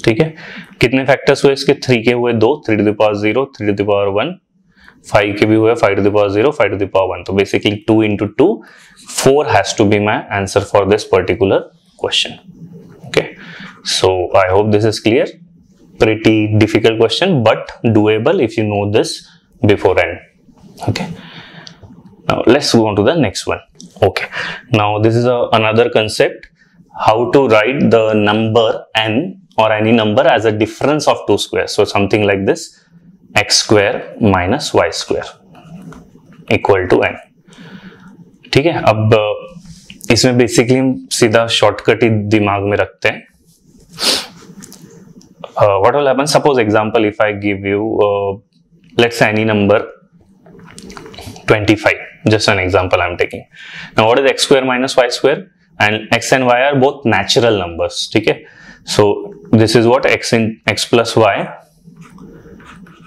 ठीक है, कितने factors हुए इसके? 3 के हुए 2, 3 to the power 0, 3 to the power 1. 5 के भी हुए 5 to the power 0, 5 to the power 1. तो basically 2 into 2, 4 has to be my answer for this particular question. Okay. So I hope this is clear. Pretty difficult question, but doable if you know this beforehand. Okay. Now let's go on to the next one. Okay. Now this is another concept. How to write the number n or any number as a difference of two squares. So something like this: x square minus y square equal to n. ठीक है. अब इसमें basically हम सीधा shortcut ही दिमाग में रखते हैं. What will happen? Suppose example, if I give you let's say any number 25, just an example I'm taking. Now what is x square minus y square? And x and y are both natural numbers. ठीक है. So this is what x plus y,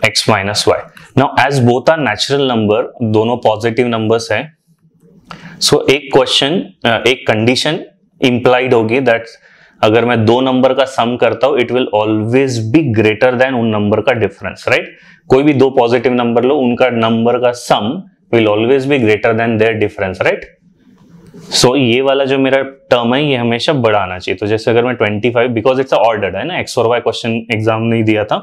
x minus y. Now as both are natural number, दोनों positive numbers हैं. So एक question, एक condition implied होगी that अगर मैं दो नंबर का सम करता हूं, it will always be greater than उन नंबर का डिफरेंस, राइट? कोई भी दो पॉजिटिव नंबर लो, उनका नंबर का sum will always be greater than their difference, right? So ये वाला जो मेरा टर्म है ये हमेशा बड़ा आना चाहिए. तो जैसे अगर मैं 25, बिकॉज इट्स ऑर्डर्ड है ना, एक्स और वाई क्वेश्चन एग्जाम नहीं दिया था.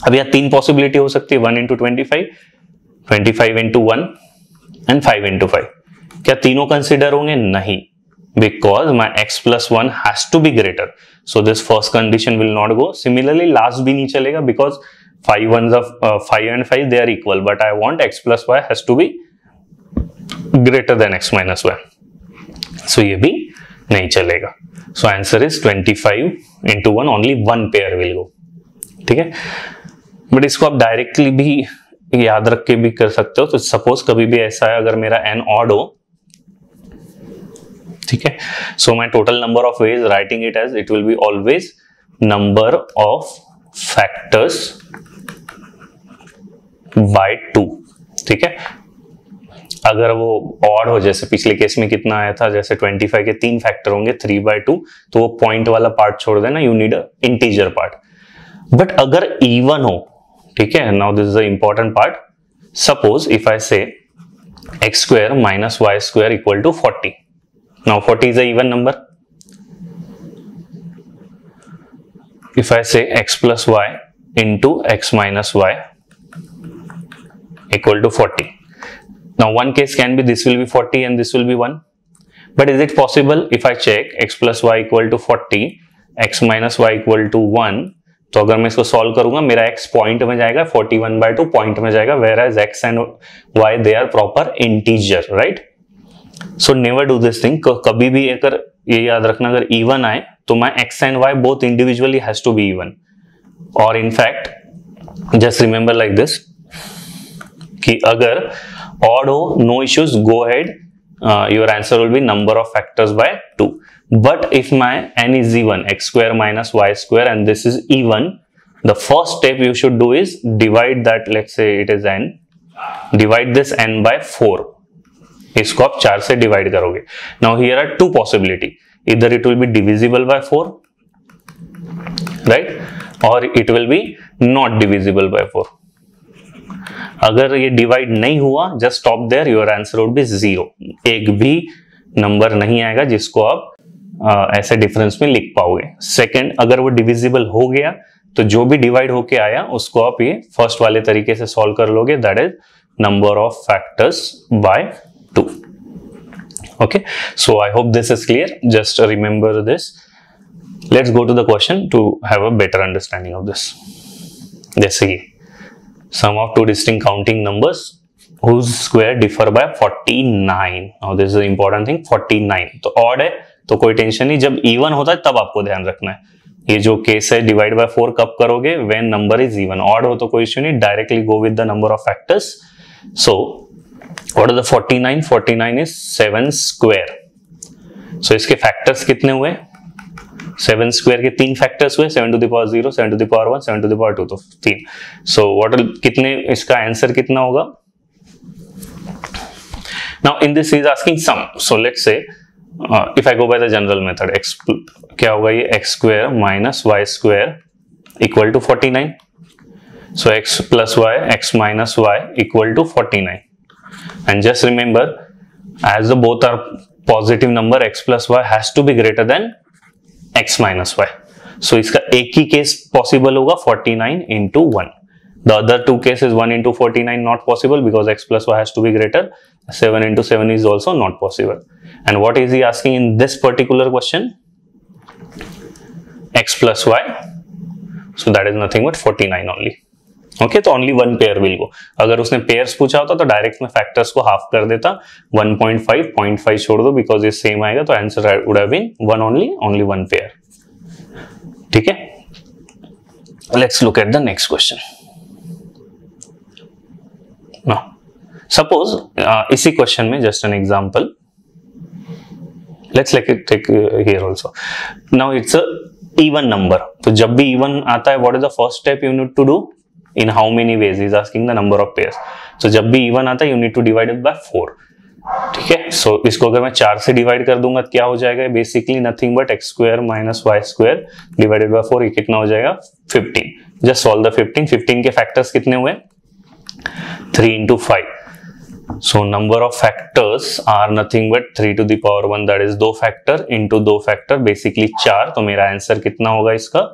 अब यहाँ 3 पॉसिबिलिटी हो सकती है, 1 into 25, 25 into 1 एंड 5 into 5. क्या तीनों कंसिडर होंगे? नहीं, because my x plus 1 has to be greater. So this first condition will not go. Similarly, last भी नहीं चलेगा because 5 ones of 5 and 5 they are equal. But I want x plus y has to be greater than x minus y. So ये भी नहीं चलेगा. So answer is 25 into 1. Only one pair will go. ठीक है. But इसको आप directly भी याद रख के भी कर सकते हो. तो suppose कभी भी ऐसा है, अगर मेरा n odd हो, ठीक है, so my total number of ways writing it as it will be always number of factors by 2. ठीक है. अगर वो odd हो, जैसे पिछले केस में कितना आया था, जैसे 25 के 3 फैक्टर होंगे 3/2, तो वो पॉइंट वाला पार्ट छोड़ देना, you need a integer part. But अगर इवन हो, ठीक है, now this is the important part. Suppose if I say X square minus Y square equal to 40. Now 40 is a even number. If I say x plus y into x minus y equal to 40. Now one case can be this will be 40 and this will be 1. But is it possible if I check x plus y equal to 40, x minus y equal to 1, तो अगर मैं इसको solve करूंगा, मेरा x point में जाएगा, 41/2 point में जाएगा, whereas x and y they are proper integer, right? So never do this thing. कभी भी अगर ये याद रखना, अगर even आए तो my x and y both individually has to be even. Or in fact, just remember like this कि अगर odd हो, no issues, go ahead. Your answer will be number of factors by 2. But if my n is even, x square minus y square, and this is even, the first step you should do is divide that. Let's say it is n. Divide this n by 4. इसको आप 4 से divide करोगे. Now here are 2 possibility. इधर it will be divisible by 4, right, और it will be not divisible by 4. अगर ये divide नहीं हुआ, just stop there, your answer would be 0. एक भी नंबर नहीं आएगा जिसको आप ऐसे डिफरेंस में लिख पाओगे. सेकंड, अगर वो डिविजिबल हो गया तो जो भी डिवाइड होके आया उसको आप ये फर्स्ट वाले तरीके से सॉल्व कर लोगे. That is number of factors bye 2. Okay, so I hope this is clear. Just remember this. Let's go to the question to have a better understanding of this. जैसे कि sum of two distinct counting numbers whose square differ by 49. Now this is the important thing, 49. तो odd है तो कोई tension नहीं, जब even होता है तब आपको ध्यान रखना है. ये जो केस है डिवाइड बाय 4 कब करोगे? when number is even. odd हो तो कोई इश्यू नहीं, directly go with the number of factors. So what is the 49? 49 is 7 square. सो इसके फैक्टर्स कितने हुए, 7 स्क्वायर के 3 फैक्टर्स हुए, 7 to the power 0, 7 to the power 1, 7 to the power 2, तो 3. सो कितने, इसका आंसर कितना होगा? Now in this is asking some, so let's say if I go by the general method, x क्या होगा, ये x square minus y square equal to 49. So x plus y, x minus y equal to 49. And just remember, as the both are positive number, x plus y has to be greater than x minus y. So इसका एक ही case possible होगा 49 into 1. The other two cases 1 into 49 not possible because x plus y has to be greater. 7 into 7 is also not possible. And what is he asking in this particular question? X plus y. So that is nothing but 49 only. Okay, तो only one pair will go. अगर उसने pairs पूछा होता तो direct में factors को half कर देता, 1.5, 0.5 छोड़ दो बिकॉज ये सेम आएगा, तो answer would have been one only one pair. ठीक है, let's look at the next question. Now suppose इसी क्वेश्चन में just an example, let's take here also. Now it's a even number. तो जब भी इवन आता है, what is the first step you need to do? In how many ways? He is asking the number of pairs. So जब भी even आता है, you need to divide it by 4. ठीक है, so इसको अगर मैं 4 से डिवाइड कर दूंगा तो क्या हो जाएगा? Basically nothing but x square minus y square divided by 4. ये कितना हो जाएगा? 15. Just solve the 15. 15 के फैक्टर्स कितने हुए? 3 into 5. So number of factors are nothing but 3 to the power 1, that is 2 factor into 2 factor, basically 4. तो मेरा answer कितना होगा इसका?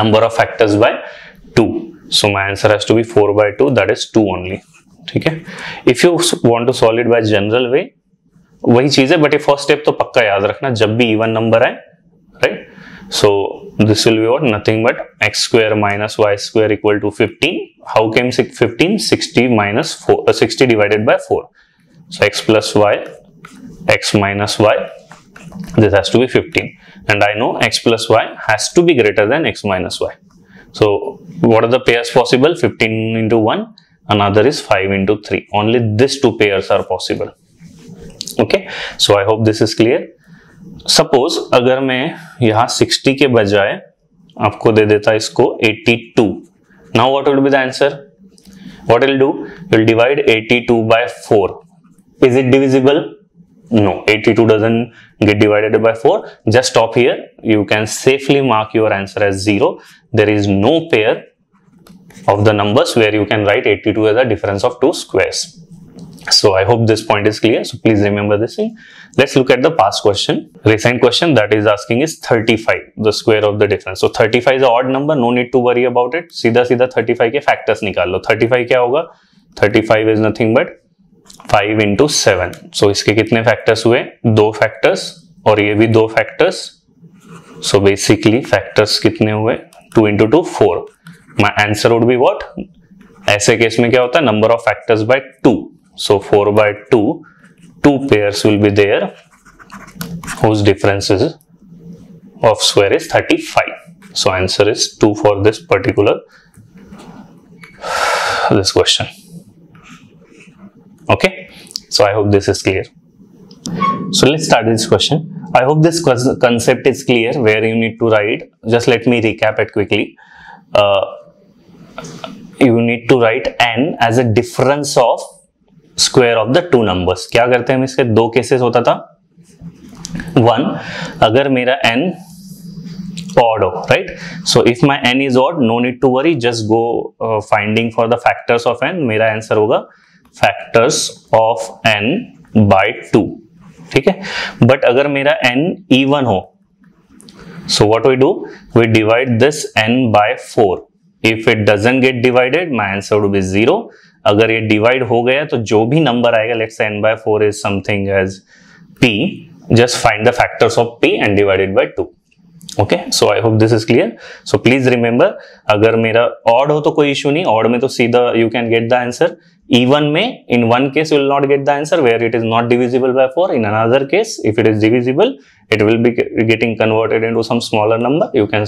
Number of factors by 2. So my answer has to be 4 by 2, that is 2 only. ठीक है, if you want to solve it by general way, वही चीज है, बट ये फर्स्ट स्टेप तो पक्का याद रखना जब भी इवन नंबर आए, right? So this will be what, nothing but x square minus y square equal to 15. How came 15? 60 minus 4, 60 divided by 4. So x plus y, x minus y, this has to be 15, and I know x plus y has to be greater than x minus y. So what are the pairs possible? 15 into 1, another is 5 into 3. Only these two pairs are possible. Okay, so I hope this is clear. Suppose अगर मैं यहाँ 60 के बजाय आपको दे देता इसको 82. Now what will be the answer? What will do? You'll divide 82 by 4. Is it divisible? No, 82 doesn't get divided by 4. Just stop here. You can safely mark your answer as 0. There is no pair of the numbers where you can write 82 as a difference of two squares. So I hope this point is clear. So please remember this thing. Let's look at the past question. Recent question that is asking is 35, the square of the difference. So 35 is an odd number. No need to worry about it. सीधा 35 के factors निकाल लो. 35 क्या होगा? 35 is nothing but 5 into 7. So इसके कितने factors हुए? 2 factors, और ये भी 2 फैक्टर्स. So basically फैक्टर्स कितने हुए? 2 into 2, 4. My answer would be what? ऐसे केस में क्या होता है? Number of factors by 2. So 4 by 2, 2 pairs will be there whose differences of square is 35. So answer is 2 for this particular this question. Okay, so I hope this is clear. So let's start this question. I hope this concept is clear where you need to write. Just let me recap it quickly. You need to write n as a difference of square of the two numbers. क्या करते हैं हम इसके? 2 cases होता था. 1, अगर मेरा n odd हो, right? So if my n is odd, no need to worry. Just go finding for the factors of n. मेरा आंसर होगा factors of n by 2. ठीक है, बट अगर मेरा n even हो, so what we do? We divide this n by 4. If it doesn't get divided, my answer would be 0. अगर ये divide हो गया तो जो भी नंबर आएगा, let's say n by 4 is something as p, just find the factors of p and divide it by 2. Okay, so I hope this is clear. So please remember, अगर मेरा odd हो तो कोई issue नहीं. odd में तो सीधा you can get the answer. Even में in one case you will not get the answer where it is not divisible by 4. In another case, if it is divisible, it will be getting converted into some smaller number. You can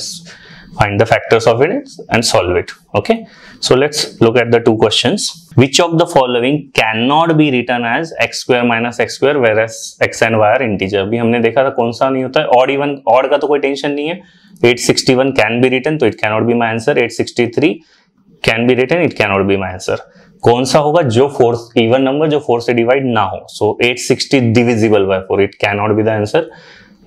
find the factors of it and solve it. Okay, so let's look at the two questions. Which of the following cannot be written as x square minus x square whereas x and y are integer? अभी हमने देखा था कौन सा नहीं होता है, odd even, odd का तो कोई टेंशन नहीं है. 861 can be written, तो it cannot be my answer. 863 can be written, it cannot be my answer. कौन सा होगा? जो 4 इवन नंबर जो 4 से डिवाइड ना हो. So 860 divisible by 4, it cannot be the answer.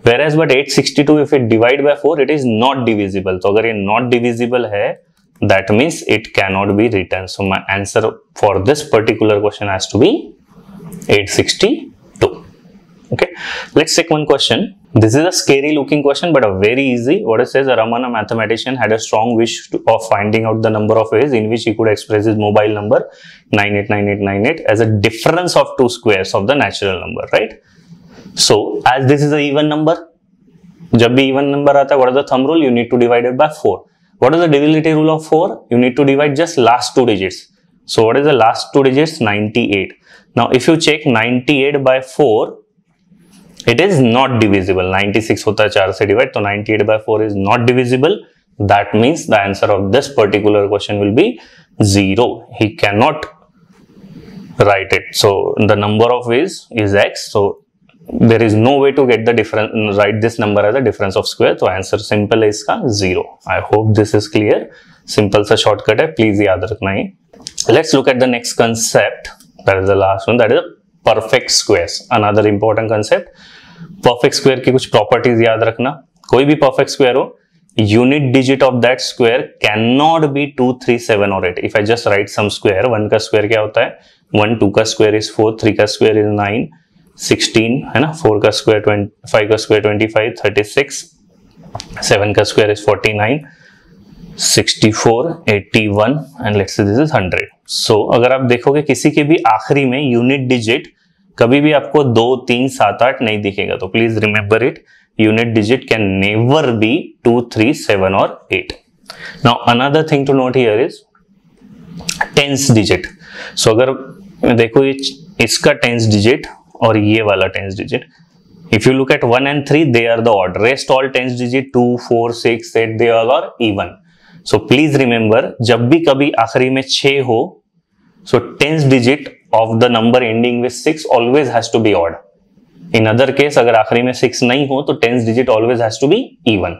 Whereas but 862 if it divide by 4, it is not divisible. तो अगर ये not divisible है, that means it cannot be written. So my answer for this particular question has to be 862. Okay, let's take one question. This is a scary looking question but a very easy. What it says, Raman, a mathematician, had a strong wish of finding out the number of ways in which he could express his mobile number 989898 as a difference of two squares of the natural number, right? So as this is an even number, जब भी even number आता है, what is the thumb rule? You need to divide it by 4. What is the divisibility rule of 4? You need to divide just last two digits. So what is the last two digits? 98. Now if you check 98 by 4, it is not divisible. 96 होता है 4 से divide, तो 98 by 4 is not divisible. That means the answer of this particular question will be 0. He cannot write it. So the number of ways is x. So there is no way to get the difference, write this number as a difference of square. तो answer simple है इसका 0. I hope this is clear. Simple सा shortcut है, please याद रखना है. Let's look at the next concept. That is the last one. That is perfect squares. Another important concept. Perfect square की कुछ प्रॉपर्टीज याद रखना. कोई भी perfect square हो, unit digit of that square cannot be 2, 3, 7 or 8. If I just write some square, 1 का square क्या होता है? 1, 2 का square is 4, 3 का square is 9, 16 है ना, 4 का स्क्वायर 20, 5 का स्क्वायर 25, 36, 7 का स्क्वायर इज 49, 64, 81 एंड लेट्स से दिस इज 100. सो अगर आप देखोगे किसी के भी आखिरी में यूनिट डिजिट कभी भी आपको 2, 3, 7, 8 नहीं दिखेगा, तो please remember it. Unit digit can never be 2, 3, 7 और 8. Now another thing to note here is tens digit. So अगर देखो इसका टेंस डिजिट और ये वाला tens digit, if you look at 1 and 3 they are the odd, rest all tens digit 2, 4, 6, 8 they all are even. So please remember जब भी कभी आखिरी में 6 हो, so tens digit of the number ending with 6 always has to be odd. In other case अगर आखिरी में 6 नहीं हो तो tens digit always has to be even.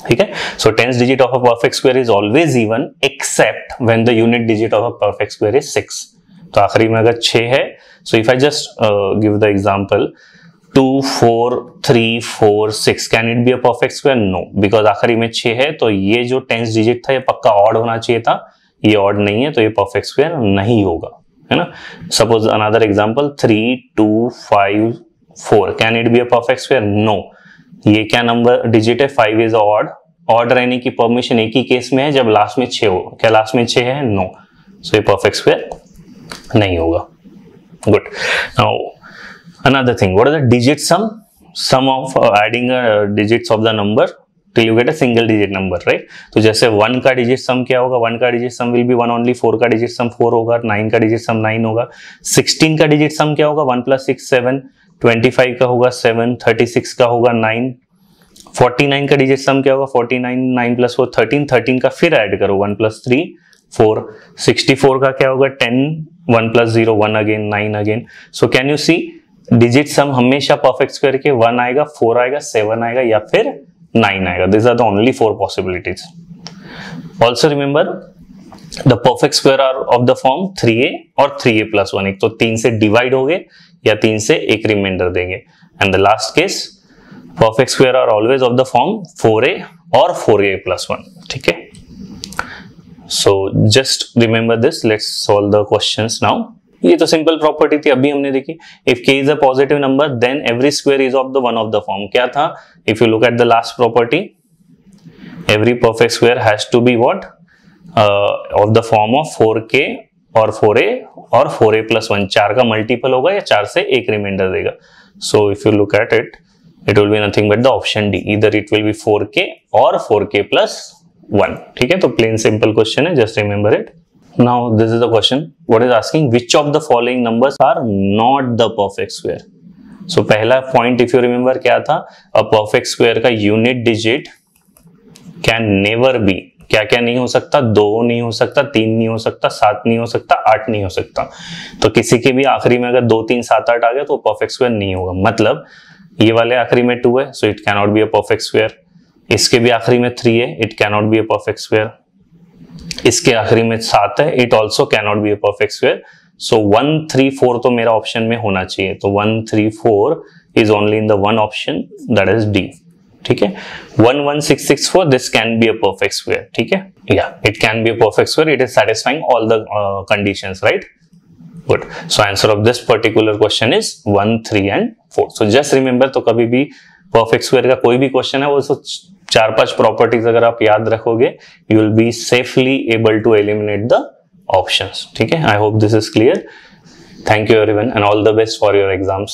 ठीक है, so tens digit of a perfect square is always even except when the unit digit of a perfect square is 6. तो आखिरी में अगर 6 है, so if I just give the example 2, 4, 3, 4, 6, can it be a perfect square? No, because आखिरी में 6 है, तो ये जो टेंस डिजिट था ये पक्का ऑड होना चाहिए था, ये ऑड नहीं है, तो ये परफेक्ट स्क्वायर नहीं होगा, है ना. Suppose another example 3, 2, 5, 4, can it be a perfect square? No. ये क्या नंबर डिजिट है? 5 is ऑड. ऑड रहने की परमिशन एक ही केस में है, जब लास्ट में 6 हो. क्या लास्ट में 6 है? नो. सो ये परफेक्ट स्क्वायर नहीं होगा. Good. Now another thing, what is the digit sum? Sum of adding digits of the number till you get a single digit number, right? तो जैसे 1 का digit sum क्या होगा? 1 का digit sum will be 1 only. 4 का digit sum 4 होगा. 9 का digit sum 9 होगा. 16 का digit sum क्या होगा? 1 plus 6 7. 25 का होगा 7. 36 का होगा 9. 49 का digit sum क्या होगा? 49. 9 plus 4 13. 13 का फिर ऐड करो 1 plus 3 4. 64 का क्या होगा? 10. 1 plus 0 1 again, 9 again. So can you see digit sum हमेशा perfect square के 1 आएगा, 4 आएगा, 7 आएगा या फिर 9 आएगा. These are the only 4 possibilities. Also remember the perfect square are of the form 3a और 3a plus 1. एक तो 3 से डिवाइड हो गए या 3 से एक रिमाइंडर देंगे. And the last case perfect square are always of the form 4a और 4a plus 1. ठीक है. So just remember this. Let's solve the questions now. ये तो सिंपल प्रॉपर्टी थी, अभी हमने देखी. If k is a positive number, then every square is of the one of the form. क्या था? If you look at the last property, every perfect square has to be what? Of the form of 4k और 4a और 4a plus 1. 4 का multiple होगा या 4 से एक reminder देगा. So if you look at it, it will be nothing but the option D. Either it will be 4k or 4k plus 1. ठीक है, तो प्लेन सिंपल क्वेश्चन है, just remember it. Now this is the question. What is asking? Which of the following numbers are not the perfect square? So पहला point if you remember क्या था? A perfect square का unit digit can never be, क्या क्या नहीं हो सकता, 2 नहीं हो सकता, 3 नहीं हो सकता, 7 नहीं हो सकता, 8 नहीं हो सकता। तो किसी के भी आखिरी में अगर 2 3 7 8 आ गया तो परफेक्ट स्क्वायर नहीं होगा। मतलब ये वाले आखिरी में 2 है, सो it can not be a perfect square. इसके भी आखिरी में 3 है, it can not be a perfect square. इसके आखिरी में 7 है, it also can not be a perfect square. सो 1 3 4 तो मेरा ऑप्शन में होना चाहिए। तो 1 3 4 is only in the one option, that is D. ठीक है, 1 1 6 6 4 this can be a perfect square. ठीक है, या it can be a perfect square, it is satisfying all the conditions, right? Good. So answer of this particular question is 1 3 and 4। So just remember, तो कभी भी perfect square का कोई भी question है वो 4-5 प्रॉपर्टीज अगर आप याद रखोगे, you will be safely able to eliminate the options. ठीक है, I hope this is clear. Thank you everyone and all the best for your exams.